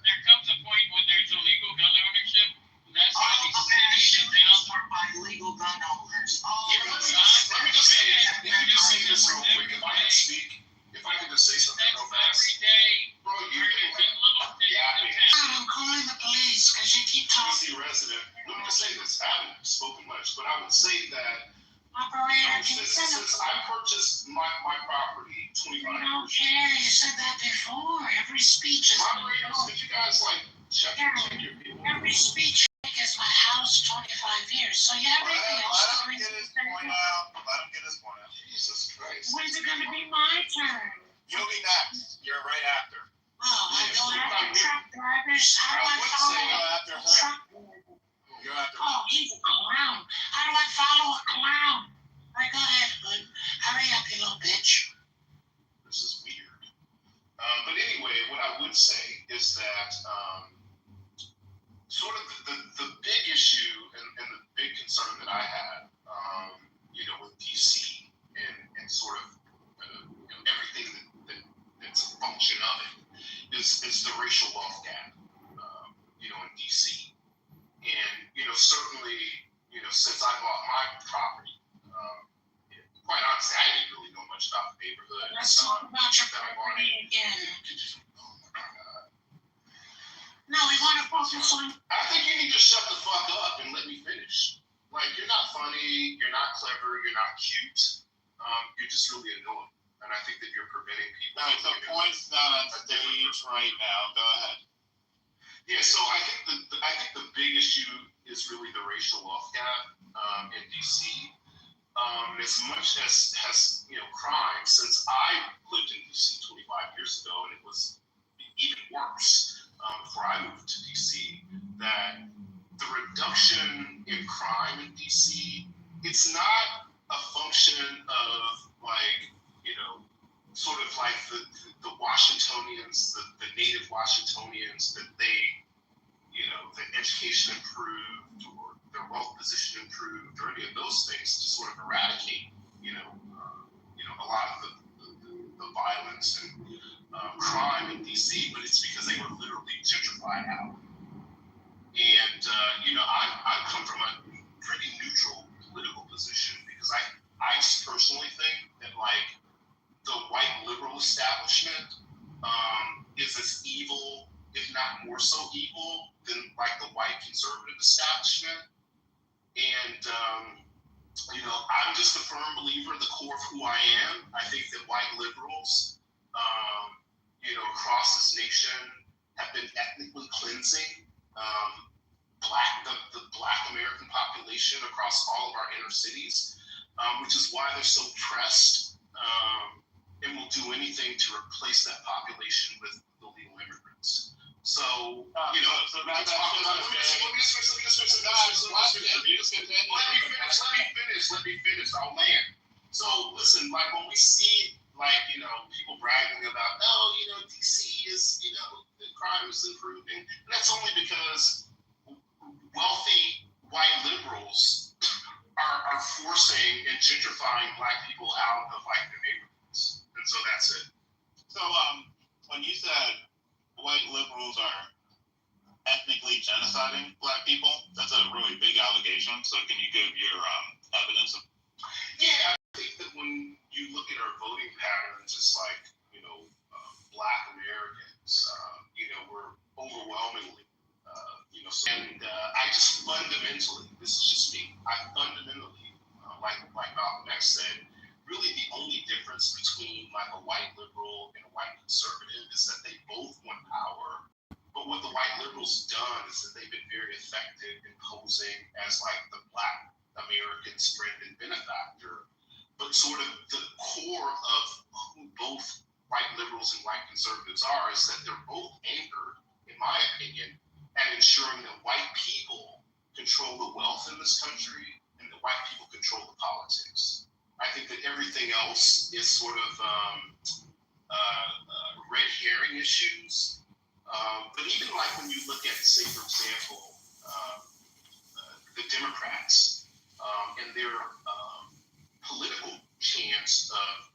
There comes a point when there's illegal gun ownership. That's why All the mass shootings were by legal gun owners. Let me just say this real quick. If I could just say something real fast. every day. Bro, you're yapping. I'm calling the police because you keep talking. DC resident. Let me just say this. I haven't spoken much, but I would say that Operator, can you send since I purchased my property 25 I don't years care. You said that before. Every speech is operators, could you guys like check your people? every speech is my house 25 years. So you have anything else to bring to the table? Let him get his point out. Jesus Christ. When's it gonna be my turn? You'll be next. You're right after. Oh, I go after truck drivers. How do I Go follow after a her. truck? You're after Oh, he's a clown. How do I follow a clown? All right, go ahead, Hood. Hurry up, you little bitch. This is weird. But anyway, what I would say is that sort of the big issue and the big concern that I had, with DC and sort of everything that's a function of it is the racial wealth gap, in DC. And, certainly, since I bought my property, quite honestly, I didn't really know much about the neighborhood. Let's talk about your property again. Oh my God. No, we want to focus on. I think you need to shut the fuck up and let me finish. Like, you're not funny, you're not clever, you're not cute. You're just really annoying. And I think that you're preventing people. No, the point's not on stage right now. Go ahead. Yeah, so I think the big issue is really the racial wealth gap in DC. As much as crime, since I lived in DC 25 years ago, and it was even worse before I moved to DC, that the reduction in crime in DC, it's not a function of sort of like the Washingtonians, the native Washingtonians, that they, the education improved or their wealth position improved or any of those things to sort of eradicate, a lot of the violence and crime in DC, but it's because they were literally gentrified out. And, I come from a pretty neutral political position because I personally think that, the white liberal establishment is as evil, if not more so evil, than, the white conservative establishment. And, I'm just a firm believer in the core of who I am. I think that white liberals, across this nation have been ethnically cleansing the Black American population across all of our inner cities, which is why they're so pressed and will do anything to replace that population with illegal immigrants. So, let me finish. I'll land. So, listen, like when we see, people bragging about, DC is, the crime is improving, and that's only because wealthy white liberals are forcing and gentrifying Black people out of their neighborhoods, and so that's it. So, when you said white liberals are ethnically genociding Black people, that's a really big allegation. So, can you give your evidence? Yeah, I think that when you look at our voting patterns, it's Black Americans, we're overwhelmingly, and I just fundamentally, this is just me, I fundamentally, like Malcolm X said, really the only difference between a white liberal and a white conservative is that they both want power. But what the white liberals done is that they've been very effective in posing as the Black American's friend and benefactor. But sort of the core of who both white liberals and white conservatives are is that they're both anchored, in my opinion, at ensuring that white people control the wealth in this country and that white people control the politics. I think that everything else is sort of red herring issues. But even when you look at, say, for example, the Democrats and their political chance of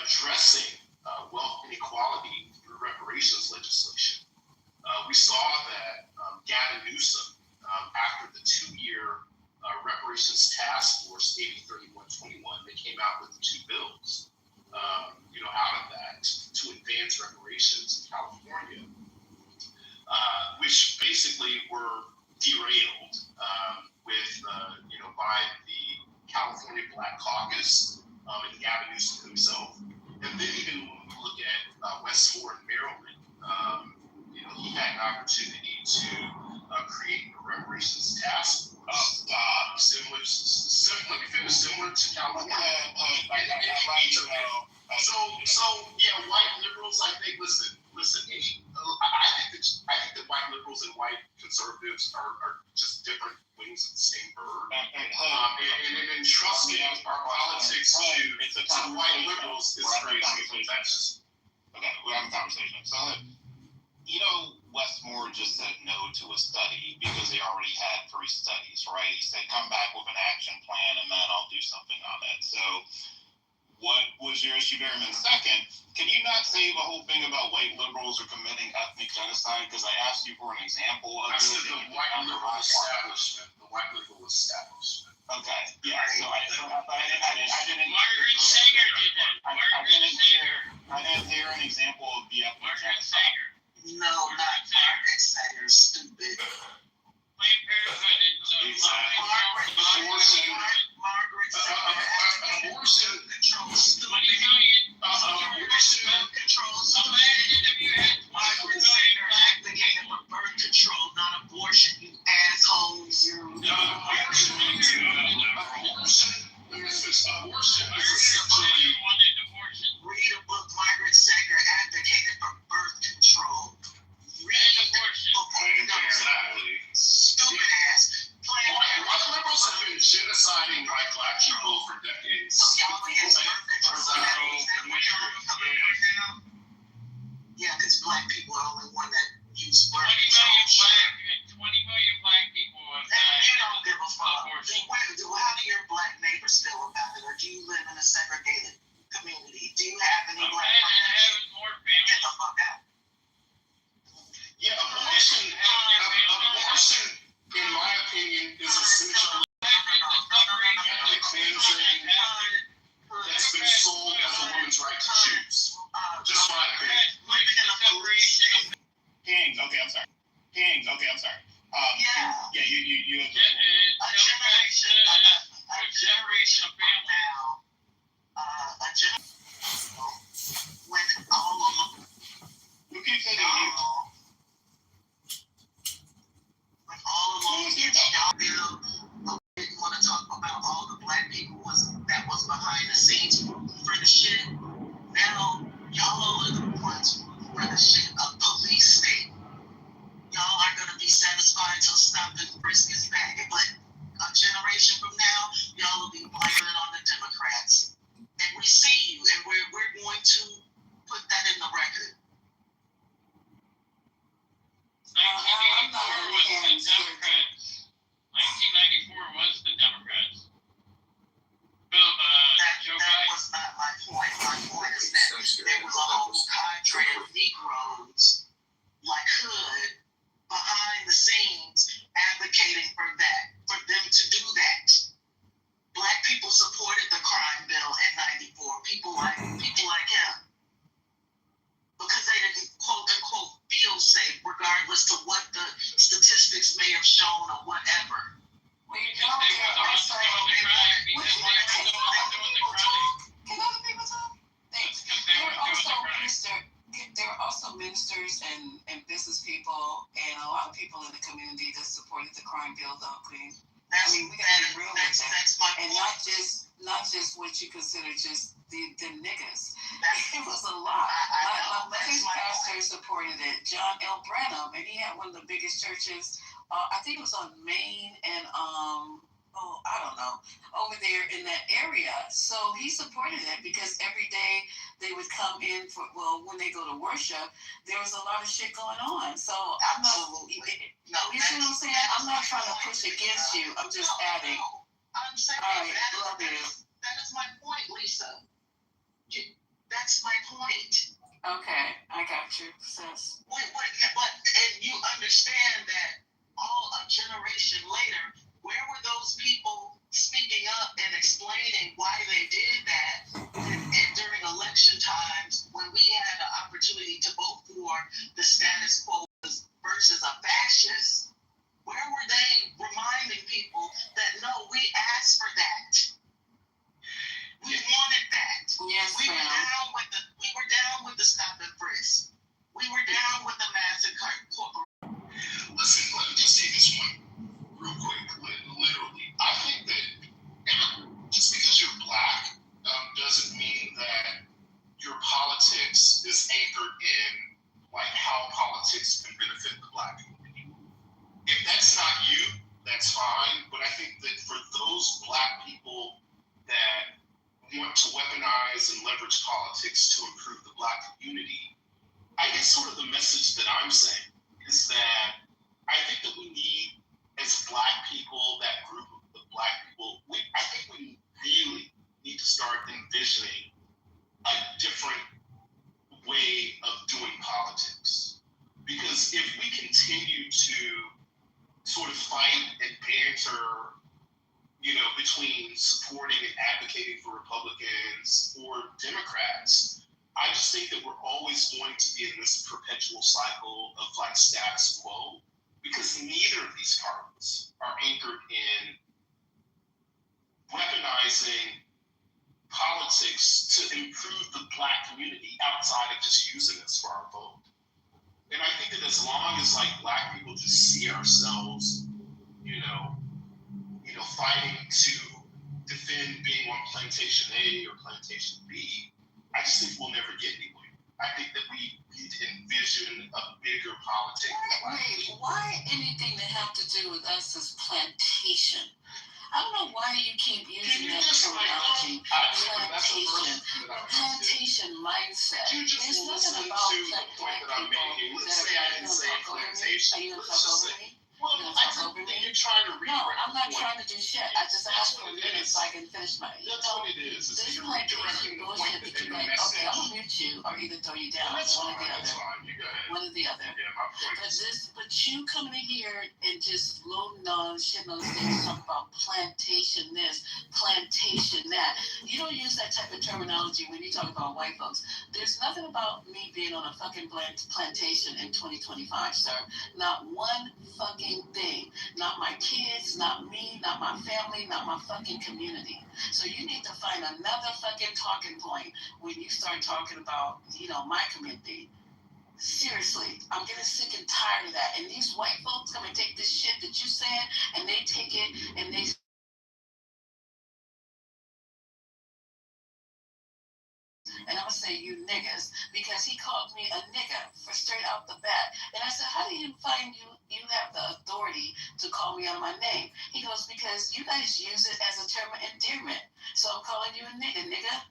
addressing wealth inequality through reparations legislation. We saw that Gavin Newsom, after the 2-year reparations task force, AB 3121, they came out with the 2 bills, out of that to advance reparations in California, which basically were derailed by the California Black Caucus and Gavin Newsom himself. And then even when we look at Westmore in Maryland, he had an opportunity to create a reparations task force similar to California. White liberals, I think, listen. I think that white liberals and white conservatives are just different wings of the same bird. And trust me, our politics to white liberals is crazy. That's just okay. We're having a conversation. So, Westmore just said no to a study because they already had 3 studies, right? He said, come back with an action plan and then I'll do something on it. So, what was your issue there? And then second, can you not say the whole thing about white liberals are committing ethnic genocide? Because I asked you for an example of it. The white liberal establishment. Okay. Yeah. So I didn't. Margaret Sanger did that. I didn't hear an example of the ethnic genocide. No, not Margaret Sanger, stupid. Planned Parenthood and Margaret Sanger. Abortion control, stupid. Abortion control, stupid. Margaret Sanger advocated for birth control, not abortion, you assholes. Abortion is essentially. Read a book. Margaret Sanger advocated for birth control. Read a book. Stupid ass. White liberals have been genociding Black people for decades. So y'all against birth control. Yeah, because Black people are the only one that use birth control. 20 million Black people have died. You don't give a fuck. How do your Black neighbors feel about it? Or do you live in a segregated community? Do you have any Black friends? Having more families. Get the fuck out. Yeah, abortion, in my opinion, is essentially ethnic cleansing that's been sold as a woman's right to choose. Just my opinion. Living in a pollution. Kings. Okay, I'm sorry. Yeah, you. A generation generation of family. Now, a generation when all of Who keeps saying y'all, when all of those y'all didn't want to talk about all the black people that was behind the scenes for the shit. Now y'all are the ones for the shit of police state. Y'all are gonna be satisfied till stop and frisk is back. But a generation from now, y'all will be blaming on the Democrats. And we see you, and we're going to put that in the record. 1984 was the Democrats. 1994 was the Democrats. Joe That Biden. was not my point. My point is that there was a whole cadre of Negroes, like Hood, behind the scenes advocating for that, for them to do that. Black people supported the crime bill in '94. People like him, because they didn't quote unquote feel safe, regardless to what the statistics may have shown or whatever. Well, you Because they were the ones doing the crime. Because they were the ones doing the crime. Can other people talk? Thanks. Because they were doing the crime. There are also ministers and business people and a lot of people in the community that supported the crime bill, though, Queen. That's we gotta be real with that. That's my and point. not just what you consider just the niggas. It was a lot. My mother's pastor supported it. John L. Branham, and he had one of the biggest churches. I think it was on Main and I don't know, over there in that area. So he supported it because every day they would come in when they go to worship, there was a lot of shit going on. So I'm not, you see what I'm saying? I'm not trying to push against you. I'm just adding. I'm saying All right, love you. that is my point, Lisa. That's my point. Okay, I got you, sis. But and you understand that a generation later, where were those people speaking up and explaining why they did that? And during election times, when we had an opportunity to vote for the status quo versus a fascist, where were they reminding people that no, we asked for that? We wanted that. Yes, we were down with the stop and frisk. We were down with the massive corporation. Listen, let me just say this one real quick. Literally, I think that just because you're black doesn't mean that your politics is anchored in like how politics can benefit the black community. If that's not you, that's fine. But I think that for those black people that want to weaponize and leverage politics to improve the black community, I guess sort of the message that I'm saying is that I think that we need, as black people, that group of black people, I think we really need to start envisioning a different way of doing politics. Because if we continue to sort of fight and banter, between supporting and advocating for Republicans or Democrats, I just think that we're always going to be in this perpetual cycle of like status quo, because neither of these parties are anchored in weaponizing politics to improve the black community outside of just using us for our vote. And I think that as long as like black people just see ourselves, fighting to defend being on plantation A or plantation B, I just think we'll never get anywhere. I think that we need to envision a bigger politics. Why anything that have to do with us is plantation? I don't know why you keep using that terminology. Plantation mindset. There's nothing about black people that are going to talk over me. Are you going to talk over me? Well, I think that you're trying to No, I'm not trying to do shit. I just asked for a minute so I can finish my. That's what it is. This plantation bullshit that you like. Okay, I'll mute you or either throw you down. One or the other. One or the other. But you coming in here and just loading on shit on stage talking about plantation this, plantation that. You don't use that type of terminology when you talk about white folks. There's nothing about me being on a fucking plantation in 2025, sir. Not one fucking thing. Not my kids, not me, not my family, not my fucking community. So you need to find another fucking talking point when you start talking about, my community. Seriously, I'm getting sick and tired of that. And these white folks come and take this shit that you said and they take it and they and I'm gonna say you niggas because he called me a nigga for straight out the bat. And I said, how do you find you have the authority to call me out of my name? He goes, because you guys use it as a term of endearment. So I'm calling you a nigga.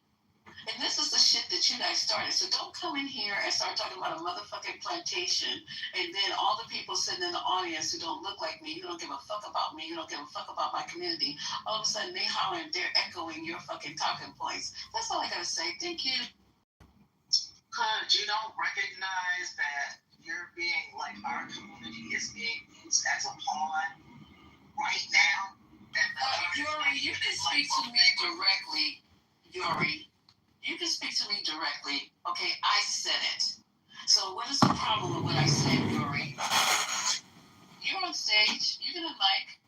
And this is the shit that you guys started. So don't come in here and start talking about a motherfucking plantation and then all the people sitting in the audience who don't look like me, who don't give a fuck about me, who don't give a fuck about my community, all of a sudden they hollering, they're echoing your fucking talking points. That's all I gotta say. Thank you. Because you don't recognize that you're being, like, our community is being used as a pawn right now. Yuri, you can speak to me directly. Yuri, you can speak to me directly. Okay, I said it. So what is the problem with what I said, Yuri? You're on stage. You can mic.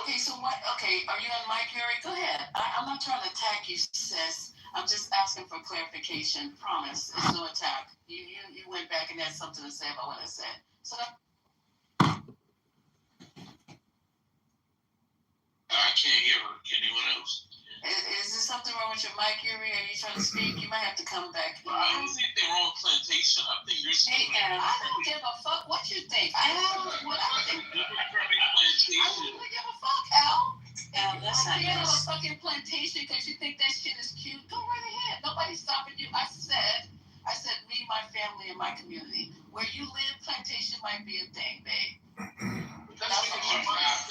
Okay, so what? Okay, are you on mic, Yuri? Go ahead. I'm not trying to attack you, sis. I'm just asking for clarification. Promise, it's no attack. You went back and had something to say about what I said. So I can't hear anyone else. Is there something wrong with your mic, Yuri? Are you trying to speak? You might have to come back. Well, I don't see anything wrong with plantation. I think you're Hey, Al, I don't give a fuck what you think. I don't think. I don't really give a fuck, Al. Al, that's not you have a fucking plantation because you think that shit is cute. Go right ahead. Nobody's stopping you. I said me, my family, and my community. Where you live, plantation might be a thing, babe. That's what you black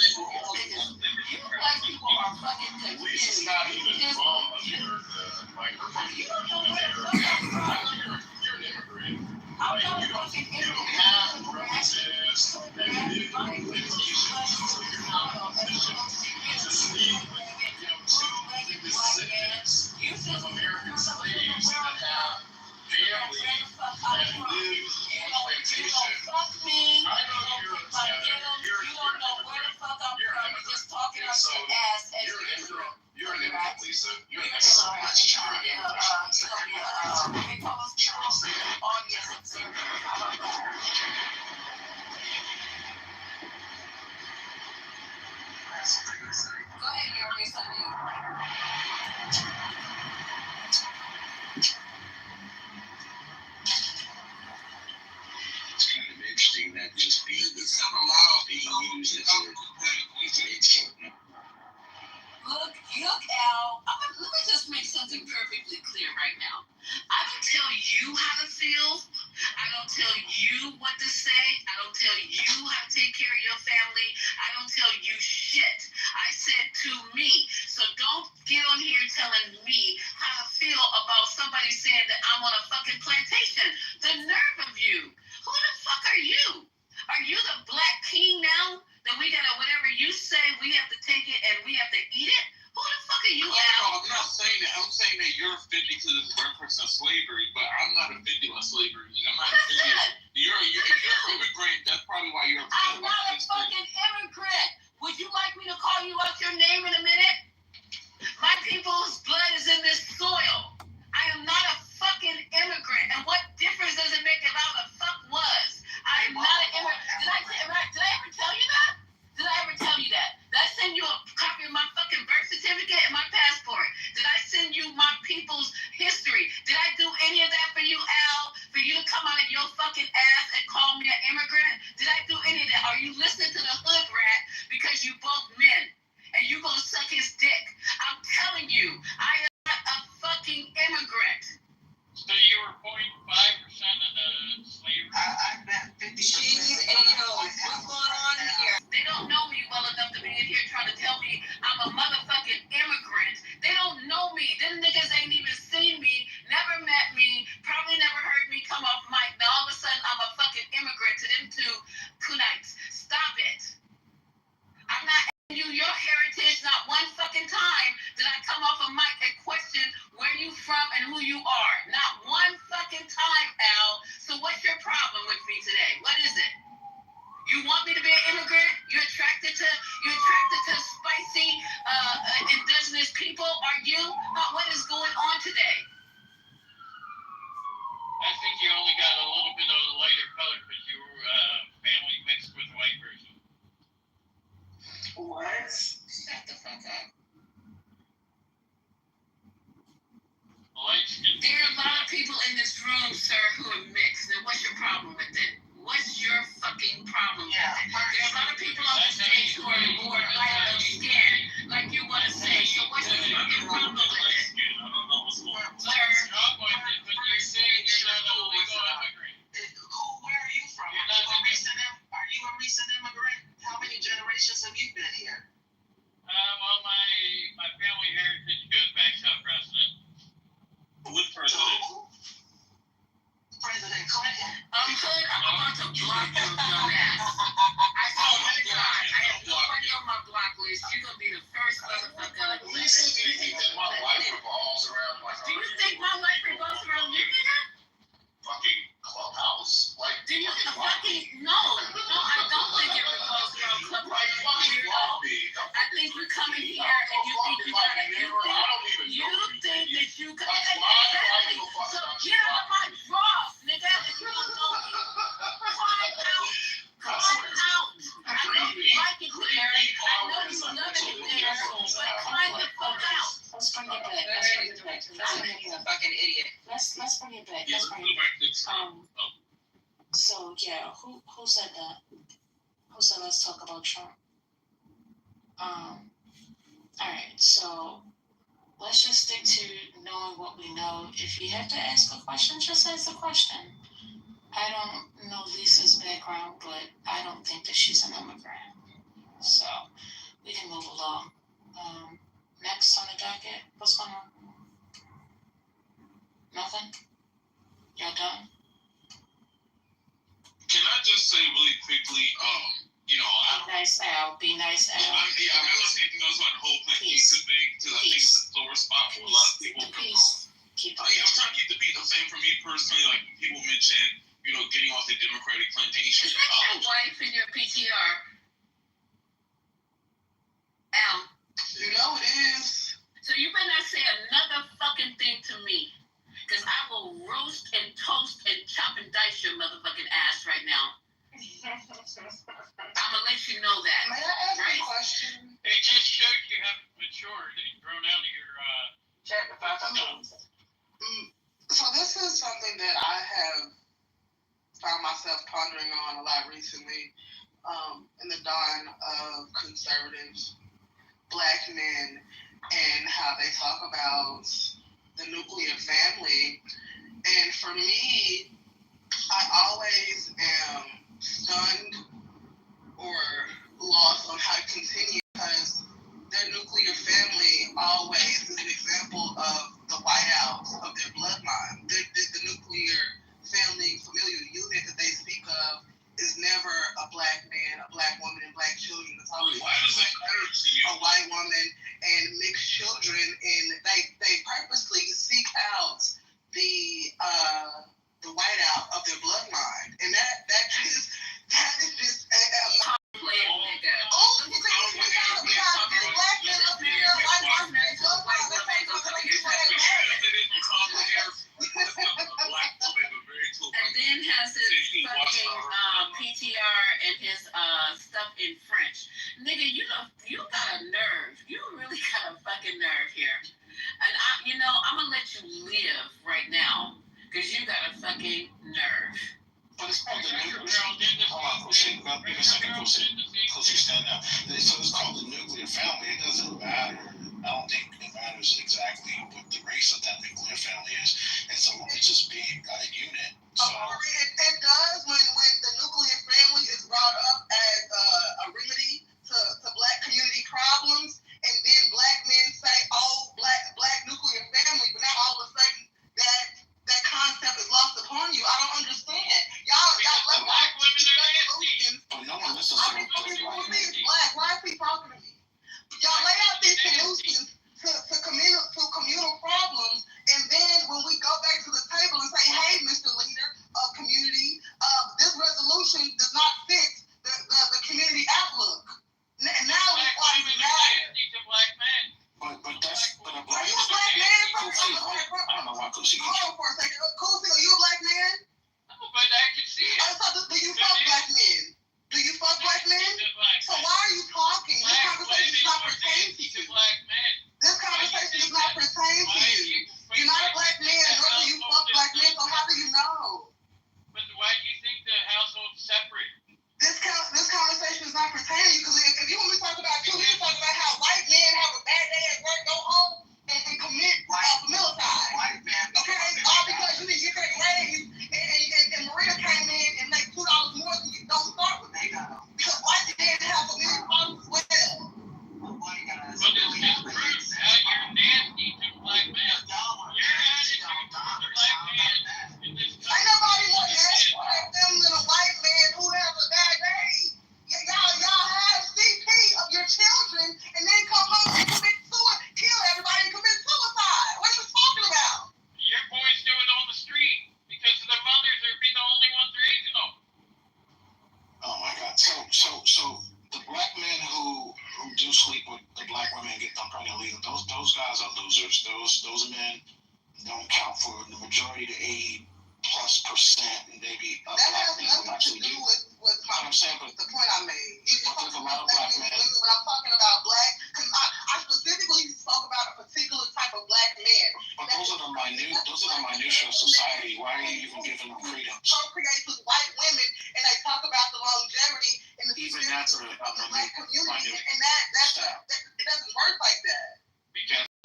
people are fucking confused. You don't know where the fuck I'm from. You're an immigrant. I'm not a fucking You don't have relatives that live in plantations, so you're not in a position to speak to the descendants of American slaves that have families that live on a plantation. Fuck me. I know you're You don't know where the fuck I'm from. You're just talking out so your ass as you're an immigrant. You're an immigrant, Lisa. You're an You're immigrant. gonna be audience observer. How about that? Go ahead, Yuri. It's on you. It's kind of interesting that just being used as an insult. Look, Al, let me just make something perfectly clear right now. I don't tell you how to feel. I don't tell you what to say. I don't tell you how to take care of your family. I don't tell you shit. I said to me. So don't get on here telling me how to feel about somebody saying that I'm on a fucking plantation. The nerve of you. Who the fuck are you? Are you the black king now? That we gotta, whatever you say, we have to take it and we have to eat it? Who the fuck are you, Al? I'm not saying that. I'm saying that you're offended because it's a reference of slavery, but I'm not offended by slavery. I'm not offended. You're an immigrant. That's probably why you're upset. I'm not a fucking immigrant. Would you like me to call you out your name in a minute? My people's blood is in this soil. I am not a fucking immigrant. And what difference does it make if I the fuck was? I am not an immigrant. Did I ever tell you that? Did I ever tell you that? Did I send you a copy of my fucking birth certificate and my passport? Did I send you my people's history? Did I do any of that for you, Al? For you to come out of your fucking ass and call me an immigrant? Did I do any of that? Are you listening to the hood rat because you both men? And you gonna suck his dick? I'm telling you, I am not a fucking immigrant. So you were 0.5% of the slavery? I bet 50%. Jeez, what's going on here? They don't know me well enough to be in here trying to tell me I'm a motherfucking immigrant. They don't know me. Them niggas ain't even seen me, never met me, probably never heard me come off mic. Now all of a sudden I'm a fucking immigrant to them two kunites. Stop it. I'm not asking you your heritage. Not one fucking time did I come off a mic and question where you from and who you are. Not one fucking time, could, I'm about to block your dumbass. I swear to God, I have nobody on my block list. You're gonna be the first motherfucker. You think that my life revolves around like Do you think my life revolves around you, nigga? fucking clubhouse? Like, Do you fucking no, I don't think it revolves around clubhouse. I think you come in here and you think you gotta you think that you can exactly. So get out of my drawers, nigga. If you don't know me, climb out. I know you like it there. I know you love it there, but climb the fuck out. Let's bring it back. He's a fucking idiot. Let's bring it back. So yeah, who said that? Who said let's talk about Trump? All right, so let's just stick to knowing what we know. If you have to ask a question, just ask a question. I don't know Lisa's background, but I don't think that she's an immigrant. So we can move along. Next on the docket, what's going on? Nothing? Y'all done? Can I just say really quickly, Be nice, Al. I don't say anything else about the whole pizza thing, because I think it's a sore spot for a lot of people. Keep I'm trying to keep the peace. I'm saying for me personally, like people mention, getting off the Democratic plantation. Is that your wife in your PTR? Al. You know it is. So you better not say another fucking thing to me. Because I will roast and toast and chop and dice your motherfucking ass right now. I'm gonna let you know that. May I ask a question? It just shows you haven't matured and grown out of your Check the fuck out. So this is something that I have found myself pondering on a lot recently, in the dawn of conservative Black men and how they talk about the nuclear family. And for me, I always am stunned or lost on how to continue, because their nuclear family always is an example of the whiteouts of their bloodline. The nuclear family familial unit that they speak of is never a Black man, a Black woman, and Black children. It's always a white woman and mixed children, and they purposely seek out the whiteout of their bloodline, and that is just Black men up here, white women. And then has his fucking PTR and his stuff in French. Nigga, you got a nerve. You really got a fucking nerve here. And I'm gonna let you live right now, because you got a fucking nerve. But it's called the nuclear family. Hold on, Kosi, stand up. So it's called the nuclear family. It doesn't matter. I don't think it matters exactly what the race of that nuclear family is. It's just being a unit. So it does when the nuclear family is brought up as a remedy to Black community problems, and then Black men say, "Oh, black nuclear family," but now all of a sudden that concept is lost upon you. I don't understand. Y'all let Black women solutions. no one listens to me. Black. Why is he talking to me? Y'all lay out these solutions to communal problems, and then when we go back to the table and say, "Hey, Mr. Leader of community, this resolution does not fit the community outlook." Now why does it matter? Are you a Black man? I don't know why Kosi. Hold on for a second. Kosi, are you a Black man? No, but I can see it. Do you fuck Black men? Do you fuck Black men? So why are you talking? This conversation does not pertain to you. This conversation does not pertain to you. You're not a Black man, nor do you fuck Black men, so how do you know? But why do you think the household's separate? This conversation is not pertaining to you, because if you want me to talk about you, we can talk about how white men have a bad day at work, go home, and commit familicide. White man. Okay? All because you the majority to 80+%, maybe a That black has man would nothing to actually do do. with You know what I'm saying? But the point I made. You're But there's a talking lot about of black black men men. when I'm talking about black, because I specifically spoke about a particular type of black man. But those are the minutiae of society. Why are you even giving them credence? Procreate with white women, and they talk about the longevity in the Even that's a black community, minute and it doesn't work like that.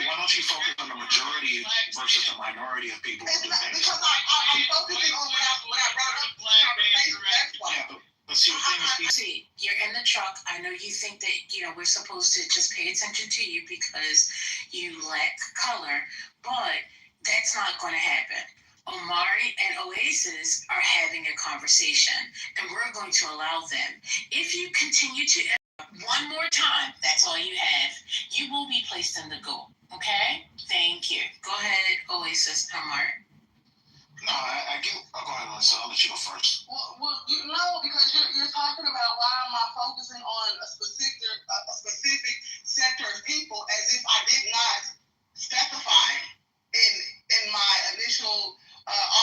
Why don't you focus on the majority versus the minority of people who It's do not, things? because I'm focusing on what I brought up in the conversation. That's why. Yeah, but see, the thing is, See, you're in the truck. I know you think that, we're supposed to just pay attention to you because you lack color, but that's not going to happen. Omari and Oasis are having a conversation, and we're going to allow them. If you continue to one more time, that's all you have, you will be placed in the go. Okay? Thank you. Go ahead, Oasis, Omari. no, I get. I'll go ahead, Alyssa. I'll let you go first. Well, no, because you're talking about why am I focusing on a specific sector of people as if I did not specify in my initial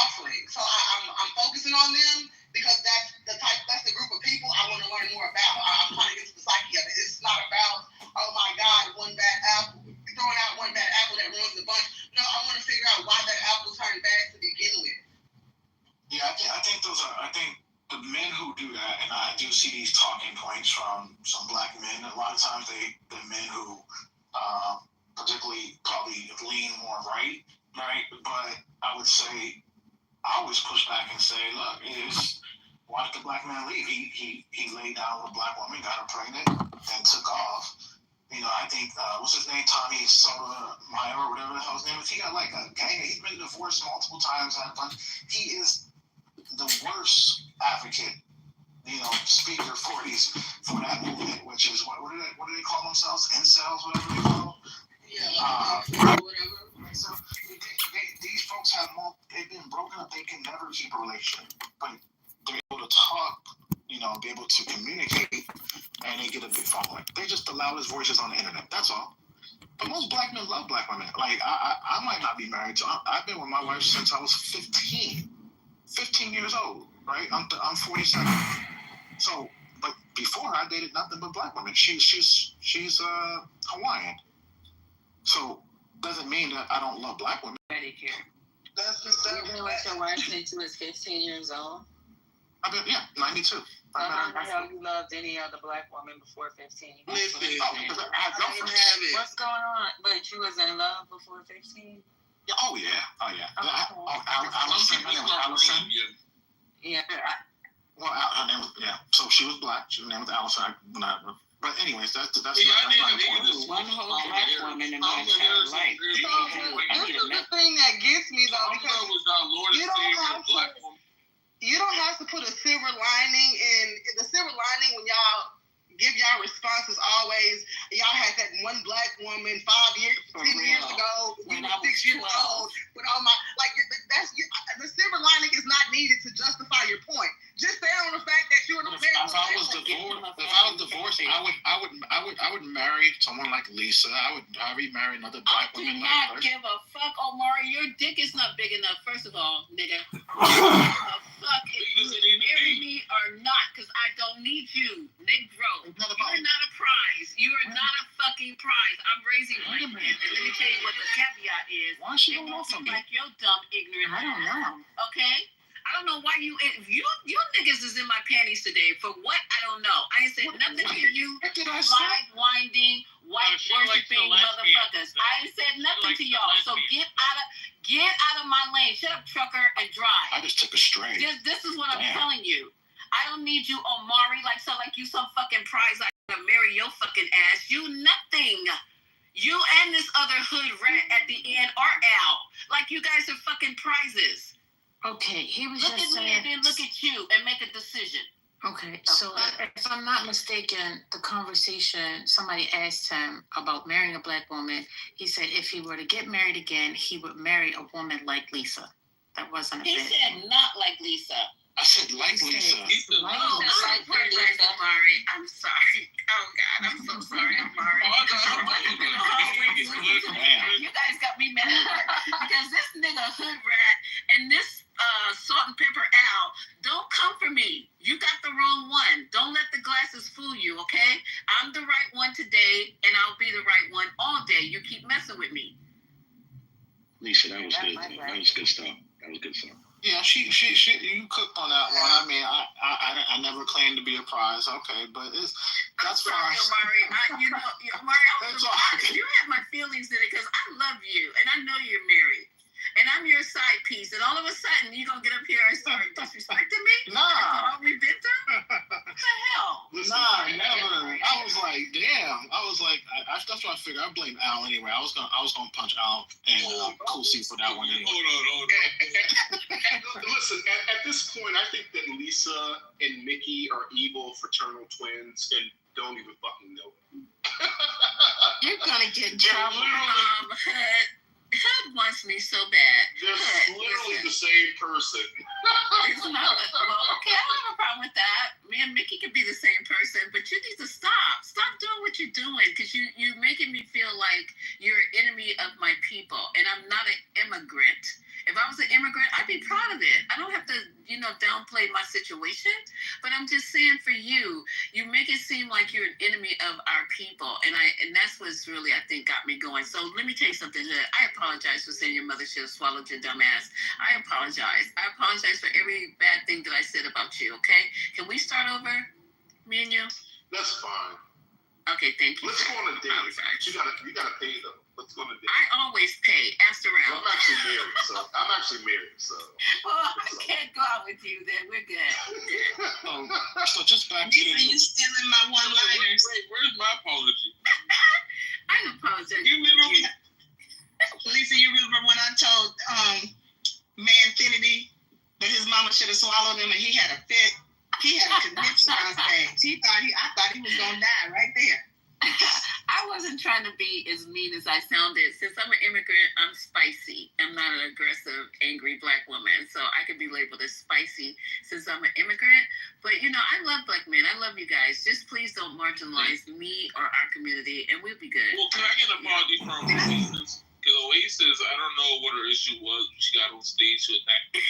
offering. So I'm focusing on them because that's the group of people I want to learn more about. I'm trying to get to the psyche of it. It's not about, oh my God, one bad apple, throwing out one bad apple that ruins the bunch. No, I want to figure out why that apple turned bad to begin with. Yeah, I think the men who do that, and I do see these talking points from some black men. A lot of times the men who particularly probably lean more right? But I would say I always push back and say, look, why did the black man leave? He laid down with a black woman, got her pregnant, and took off. I think what's his name, Tommy Sotomayor or whatever the hell his name is. He got like a gang. He's been divorced multiple times. He is the worst advocate, speaker for that movement, which is what do they call themselves? Incels, whatever they call them. Yeah, whatever. So these folks they've been broken up. They can never keep a relationship, but they're able to talk, be able to communicate, and they get a big following. They just the loudest voices on the internet. That's all. But most black men love black women. Like I might not be married, so I've been with my wife since I was 15 years old. Right? I'm 47. So, but before I dated nothing but black women. She's Hawaiian. So doesn't mean that I don't love black women. That's just that. You've been with your wife since you was 15 years old? 92. How the hell you loved any other black woman before 15? Listen, Because I had girlfriends. What's going on? But you was in love before 15? Yeah, oh yeah. Okay. Allison. Yeah. Well, her name was So she was black. Her name was Allison. But anyways, that's not important. One whole black woman in my entire life. This is the thing that gets me though, because you don't have to put a silver lining in. The silver lining when y'all give y'all responses always, y'all had that one black woman 10 years ago, when I was 6 years old, with all my the silver lining is not needed to justify your point. Just stay on the fact that you're an American. If I was divorced, I would marry someone like Lisa. I would marry another black woman. I do not give a fuck, Omari. Your dick is not big enough. First of all, nigga. Fuck if you marry me or not, because I don't need you, Negro. You're not a prize. You are not a fucking prize. I'm raising my kid, and let me tell you what the caveat is. Why is she going off on me? Like your dumb, ignorant. I don't know. Okay. I don't know why you niggas is in my panties today. For what? I don't know. I ain't said nothing to you. Slide winding, white worshiping motherfuckers. I ain't said nothing to y'all. So get out of my lane. Shut up, trucker, and drive. I just took a stray. This is what I'm telling you. I don't need you, Omari, like you some fucking prize. I gotta marry your fucking ass. You nothing. You and this other hood rat at the end are out. Like you guys are fucking prizes. Okay, he was Look just at me saying. and then look at you and make a decision. Okay, so if I'm not mistaken, the conversation, somebody asked him about marrying a black woman. He said if he were to get married again, he would marry a woman like Lisa. That wasn't a He bit. said not like Lisa. I said like Lisa. Amari. I'm sorry. Oh God, I'm so sorry, Amari. You guys got me mad because this nigga hood rat and this salt and pepper Al don't come for me. You got the wrong one. Don't let the glasses fool you, okay? I'm the right one today, and I'll be the right one all day. You keep messing with me. Lisa, that was good. That was good stuff. Yeah, she you cooked on that one. I mean, I never claimed to be a prize. Okay, but that's fine. Amari. Amari, you have my feelings in it because I love you and I know you're married. And I'm your side piece, and all of a sudden you're gonna get up here and start disrespecting me? Nah. That's all we've been through? What the hell? Nah, never. I was like, damn. That's what I figured. I blame Al anyway. I was gonna punch Al and Cool C for that one anyway. Hold on. Listen, at this point, I think that Lisa and Mickey are evil fraternal twins and don't even fucking know it. You're gonna get in trouble. Hud wants me so bad. They're literally the same person. It's not, okay, I don't have a problem with that. Me and Mickey could be the same person, but you need to stop. Stop doing what you're doing because you're making me feel like you're an enemy of my people, and I'm not an immigrant. If I was an immigrant, I'd be proud of it. I don't have to, downplay my situation, but I'm just saying for you make it seem like you're an enemy of our people, and that's what's really, I think, got me going. So let me tell you something, Hood. I apologize for saying your mother should have swallowed your dumb ass. I apologize. I apologize for every bad thing that I said about you, okay? Can we start over, me and you? That's fine. Okay, thank you. Let's go on a date. You gotta pay though. Let's go on a date. I always pay. Ask around. I'm actually married, so. Well, I can't go out with you then. We're good. So just back to You stealing my one-liners. Where's my apology? I apologize. You remember, Lisa, you remember when I told Manfinity that his mama should have swallowed him and he had a fit? He had a conviction on stage. I thought he was gonna die right there. I wasn't trying to be as mean as I sounded. Since I'm an immigrant, I'm spicy. I'm not an aggressive, angry Black woman, so I could be labeled as spicy since I'm an immigrant. But, I love Black men. I love you guys. Just please don't marginalize me or our community, and we'll be good. Well, can I get an apology from Oasis? Because Oasis, I don't know what her issue was. She got on stage to attack me.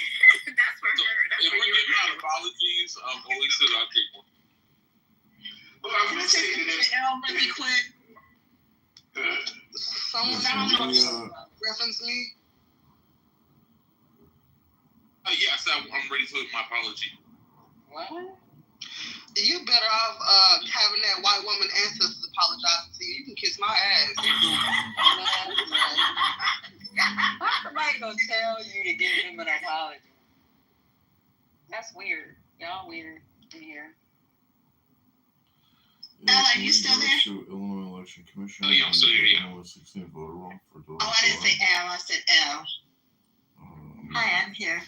That's for her. If we're giving out apologies, Oasis, I'll take one. But I would say that really quick. Someone down reference me? Yes, I'm ready for my apology. What? You better off having that white woman ancestors apologize to you. You can kiss my ass. How's somebody gonna tell you to give him an apology? That's weird. Y'all weird in here. Ella, you still there? Illinois Election Commission. Oh, yeah, I'm still here, yeah. Illinois 16 voter roll for Oh, I didn't say Al, I said L. Hi, I'm here.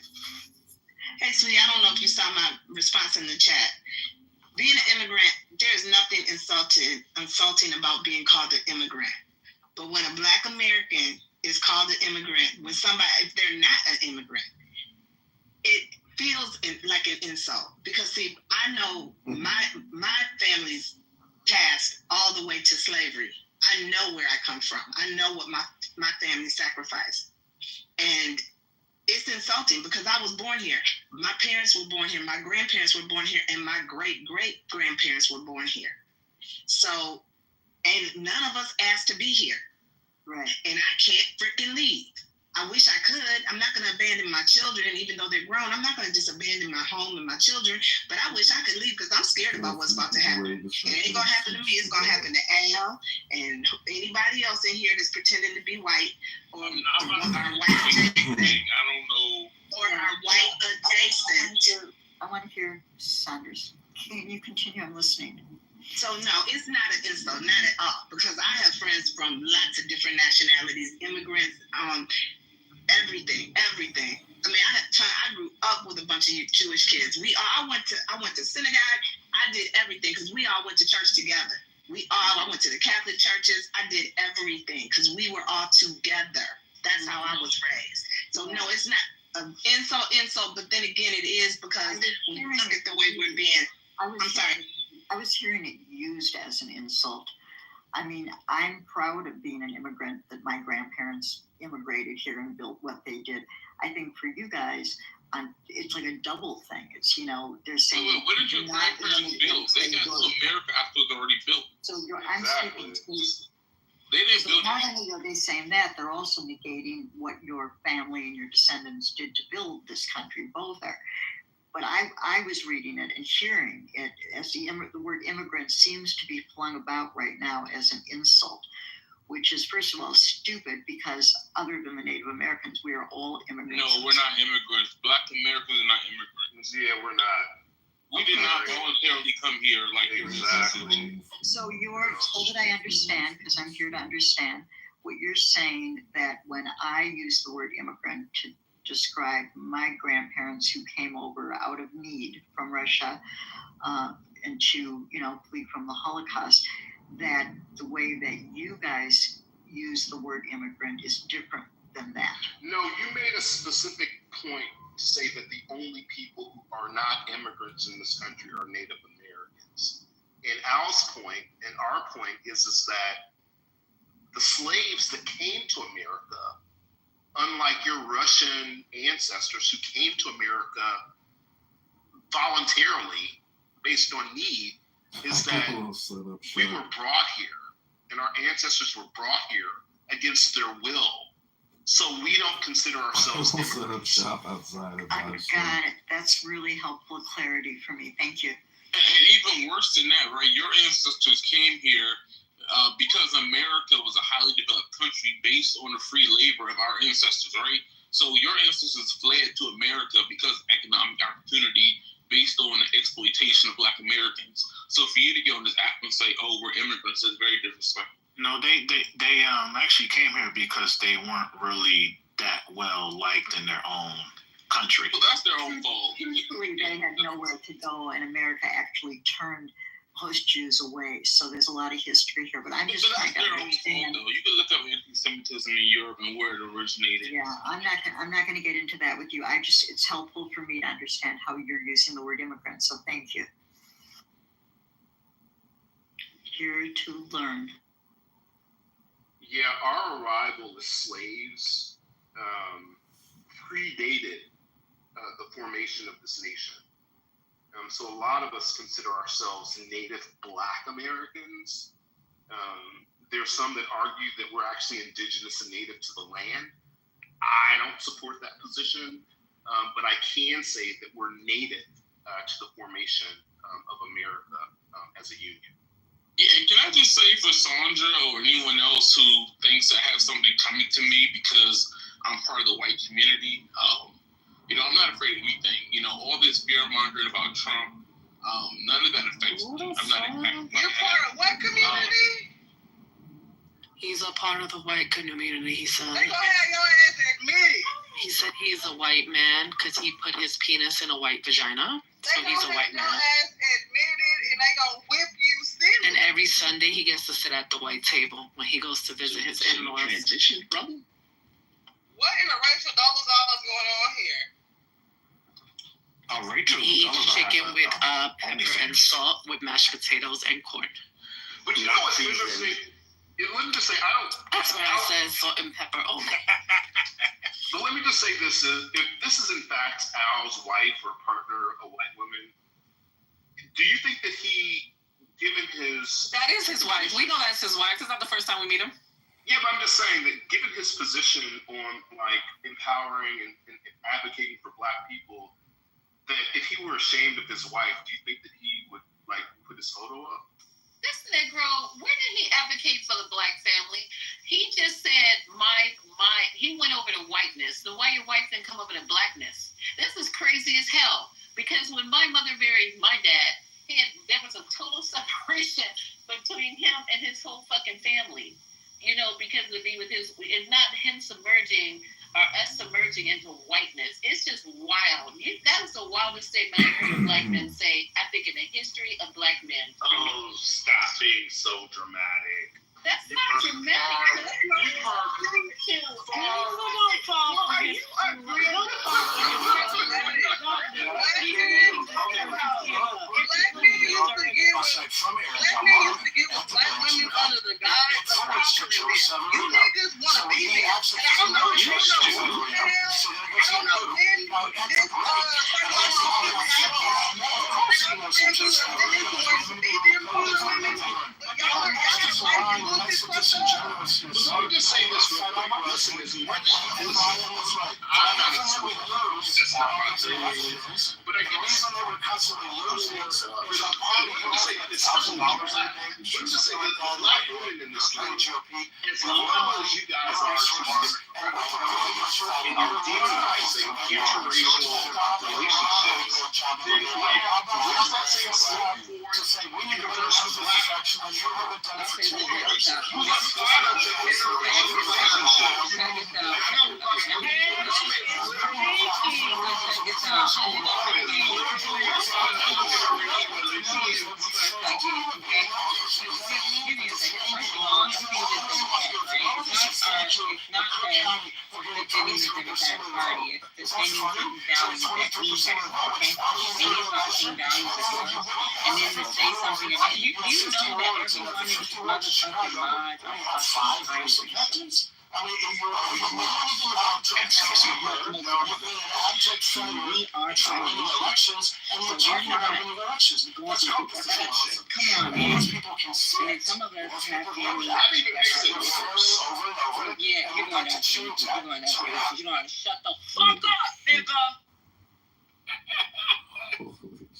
Hey, sweetie, I don't know if you saw my response in the chat. Being an immigrant, there's nothing insulting about being called an immigrant. But when a Black American is called an immigrant, if they're not an immigrant, it feels like an insult. Because, see, I know my family's past all the way to slavery. I know where I come from. I know what my family sacrificed. And it's insulting because I was born here. My parents were born here. My grandparents were born here. And my great-great-grandparents were born here. So, and none of us asked to be here. Right. And I can't freaking leave. I wish I could. I'm not going to abandon my children, even though they're grown. I'm not going to just abandon my home and my children. But I wish I could leave because I'm scared about what's about to happen. It ain't going to happen to me. It's going to happen to Al and anybody else in here that's pretending to be white or white adjacent. I don't know. Or our white adjacent. I want to hear Saunders. Can you continue? I'm listening. So no, it's not an insult, not at all. Because I have friends from lots of different nationalities, immigrants, everything. I mean, I grew up with a bunch of Jewish kids. I went to synagogue. I did everything because we all went to church together. I went to the Catholic churches. I did everything because we were all together. That's how I was raised. So no, it's not insult, but then again, it is because look at the way we're being. I'm sorry. I was hearing it used as an insult. I mean, I'm proud of being an immigrant, that my grandparents immigrated here and built what they did. I think for you guys, it's like a double thing. It's, they're saying. Wait, what did your grandparents build? They got to America after they're already built. So I'm speaking. They didn't build not only are they saying that, they're also negating what your family and your descendants did to build this country. Both are. But I was reading it and hearing it as the word immigrant seems to be flung about right now as an insult, which is, first of all, stupid because other than the Native Americans, we are all immigrants. No, we're not immigrants. Black Americans are not immigrants. Yeah, we're not. We did not voluntarily come here like exactly. So that I understand, because I'm here to understand, what you're saying that when I use the word immigrant to describe my grandparents who came over out of need from Russia and to, flee from the Holocaust, that the way that you guys use the word immigrant is different than that. No, you made a specific point to say that the only people who are not immigrants in this country are Native Americans. And our point is that the slaves that came to America, unlike your Russian ancestors who came to America voluntarily based on need, is that we were brought here and our ancestors were brought here against their will. So we don't consider ourselves immigrants. Set up shop outside of I got it. That's really helpful clarity for me. Thank you. And even worse than that, right? Your ancestors came here because America was a highly developed country based on the free labor of our ancestors, right? So your ancestors fled to America because of economic opportunity based on the exploitation of Black Americans. So for you to get on this app and say, "Oh, we're immigrants," is very disrespectful. No, they actually came here because they weren't really that well liked in their own country. Well, that's their own fault. Usually they had nowhere to go, and America actually turned most Jews away. So there's a lot of history here, but I'm just trying to understand. Though. You can look up anti-Semitism in Europe and where it originated. Yeah, I'm not going to get into that with you. It's helpful for me to understand how you're using the word immigrant. So thank you. Here to learn. Yeah, our arrival as slaves predated the formation of this nation. So a lot of us consider ourselves Native Black Americans. There's some that argue that we're actually indigenous and native to the land. I don't support that position, but I can say that we're native to the formation of America as a union. Yeah, and can I just say for Sandra or anyone else who thinks I have something coming to me because I'm part of the white community, I'm not afraid of anything. All this fear mongering about Trump, none of that affects me. I'm not impacted by You're part of what community? He's a part of the white community, he said. They gonna have your ass admit it. He said he's a white man because he put his penis in a white vagina. So he's a white man. Your ass admit it, and they gonna whip you silly. And every Sunday he gets to sit at the white table when he goes to visit his in-laws. Transition, brother? What in the racial double dollars going on here? He eats chicken with pepper and salt with mashed potatoes and corn. But you know what's interesting? Let me just say, That's why I said salt and pepper only. But let me just say this: if this is in fact Al's wife or partner, a white woman, do you think that he, given his... That is his wife. We know that's his wife. It's not the first time we meet him. Yeah, but I'm just saying that given his position on empowering and advocating for Black people, that if he were ashamed of his wife, do you think that he would put his photo up? This Negro, where did he advocate for the Black family? He just said he went over to whiteness. So why your wife didn't come over to Blackness? This is crazy as hell. Because when my mother married my dad, there was a total separation between him and his whole fucking family. Because it's not him submerging or us submerging into whiteness. It's just wild. That is the wildest statement I've heard a Black man say, I think, in the history of Black men. Oh, stop being so dramatic. That's not dramatic. Are you agreeing? Let me just say this real quick. Listen, as much as I'm not a that's not my thing, but I guess there's a problem. Let me say this. Let me just say that the black women in this country, as long as you guys are smart and you're demonizing interracial relationships, then where's that same support to say we need to versus black? You haven't done it for 2 years. You have fought the interracial relationship.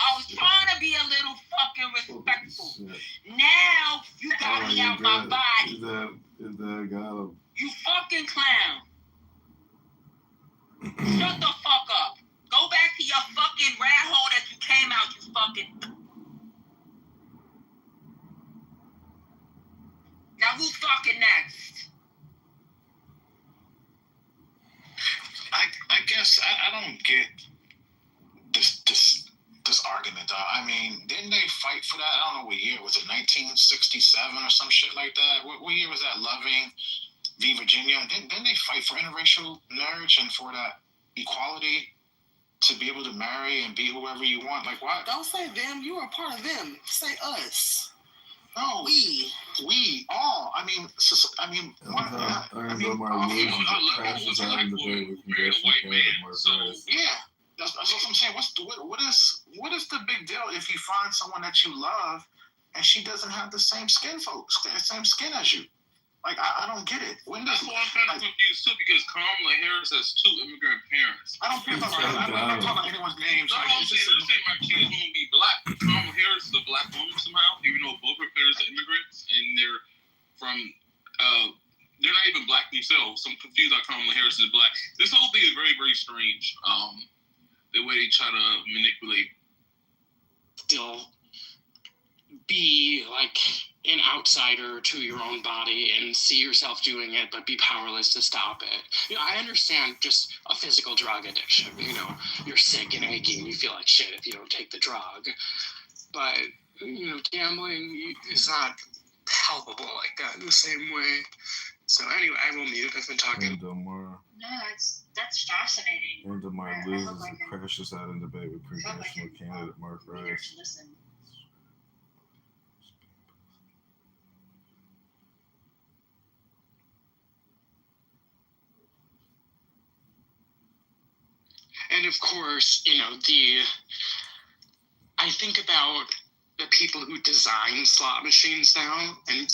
I was trying to be a little fucking respectful. Now you got me out my body. Is that guy? You fucking clown. Shut the fuck up. Go back to your fucking rat hole that you came out, you fucking. Now who's fucking next? I guess I don't get this argument. I mean, didn't they fight for that? I don't know what year was it, 1967 or some shit like that? What year was that? Loving v. Virginia. Didn't they fight for interracial marriage and for that equality to be able to marry and be whoever you want? Like, why? Don't say them. You are part of them. Say us. No, we all. I mean, one. I mean, crashes out in the bay. We can go some kind of yeah. That's what I'm saying. What is the big deal if you find someone that you love and she doesn't have the same skin as you? Like, I don't get it. When does I'm kind of confused too because Kamala Harris has 2 immigrant parents. I don't care about I'm not talking about anyone's names. No, I'm saying my kids won't be black. Kamala Harris is a black woman somehow, even though both her parents are immigrants and they're from they're not even black themselves. So I'm confused how Kamala Harris is black. This whole thing is very, very strange. The way they try to manipulate. Still be like an outsider to your own body and see yourself doing it, but be powerless to stop it. You know, I understand just a physical drug addiction. You know, you're sick and achy and you feel like shit if you don't take the drug. But, you know, gambling is not palpable like that in the same way. So anyway, I will mute. I've been talking. No, that's fascinating. And DeMar loses and crashes out in debate with congressional candidate Mark Rice. Listen. And of course, you know, I think about the people who design slot machines now and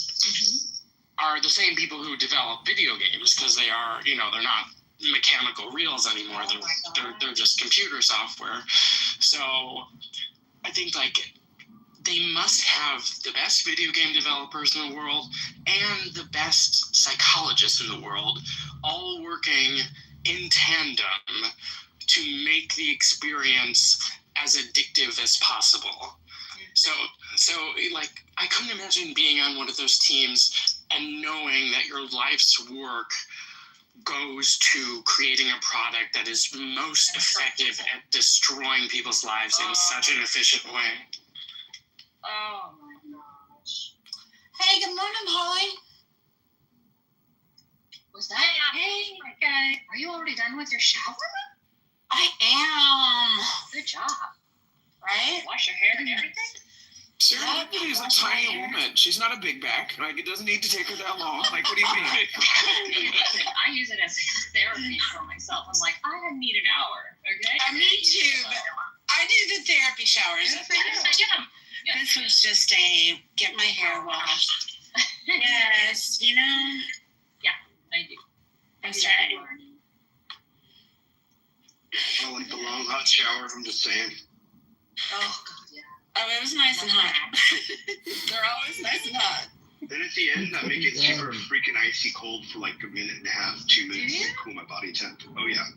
are the same people who develop video games because they are, you know, they're not mechanical reels anymore. They're just computer software. So I think like they must have the best video game developers in the world and the best psychologists in the world all working in tandem to make the experience as addictive as possible. So like I couldn't imagine being on one of those teams and knowing that your life's work goes to creating a product that is most effective at destroying people's lives in such an efficient way. Oh my gosh. Hey, good morning, Holly. Was that? Hey, okay. Are you already done with your shower? I am. Good job. Right? Wash your hair and everything? Serendipity is a tiny woman. She's not a big back. Like, it doesn't need to take her that long. Like, what do you mean? I use it as therapy for myself. I'm like, I need an hour, okay? Me too, but I do the therapy showers. Yeah. This was just a get my hair washed. Yes, you know. Yeah, I do. That's right. I like the long hot shower. I'm just saying. Oh, God, yeah. Oh, it was nice and hot. They're always nice and hot. Then at the end, I make it super freaking icy cold for like a minute and a half, 2 minutes to cool my body temp. Oh yeah,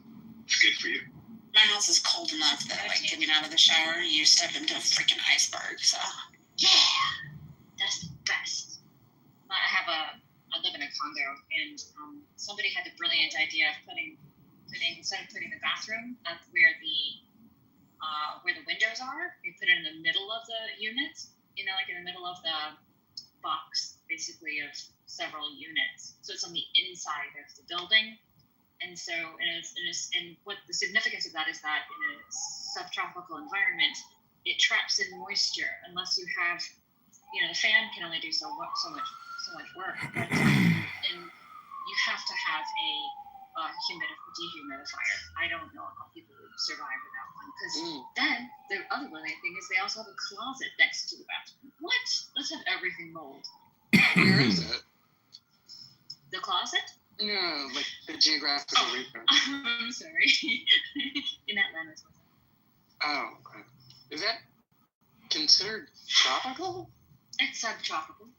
it's good for you. My house is cold enough that, like, getting out of the shower, you step into a freaking iceberg. So. Yeah, that's the best. I live in a condo, and somebody had the brilliant idea of putting instead of putting the bathroom up where the windows are, they put it in the middle of the unit. You know, like in the middle of the box, basically of several units. So it's on the inside of the building. And so, and what the significance of that is that in a subtropical environment, it traps in moisture unless you have, you know, the fan can only do so much work. But, and you have to have a dehumidifier. I don't know how people would survive without one. Because then the other brilliant thing is they also have a closet next to the bathroom. What? Let's have everything mold. Where is it? The closet? No, like the geographical region. I'm sorry. In Atlanta. Oh, okay. Is that considered tropical? It's subtropical.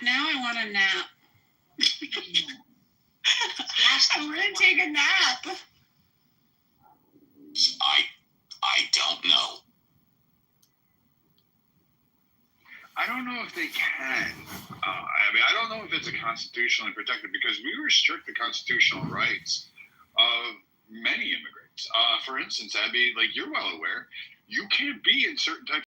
Now I want a nap. I want to take a nap. I don't know. I don't know if they can. I don't know if it's a constitutionally protected because we restrict the constitutional rights of many immigrants. For instance, Abby, like you're well aware, you can't be in certain types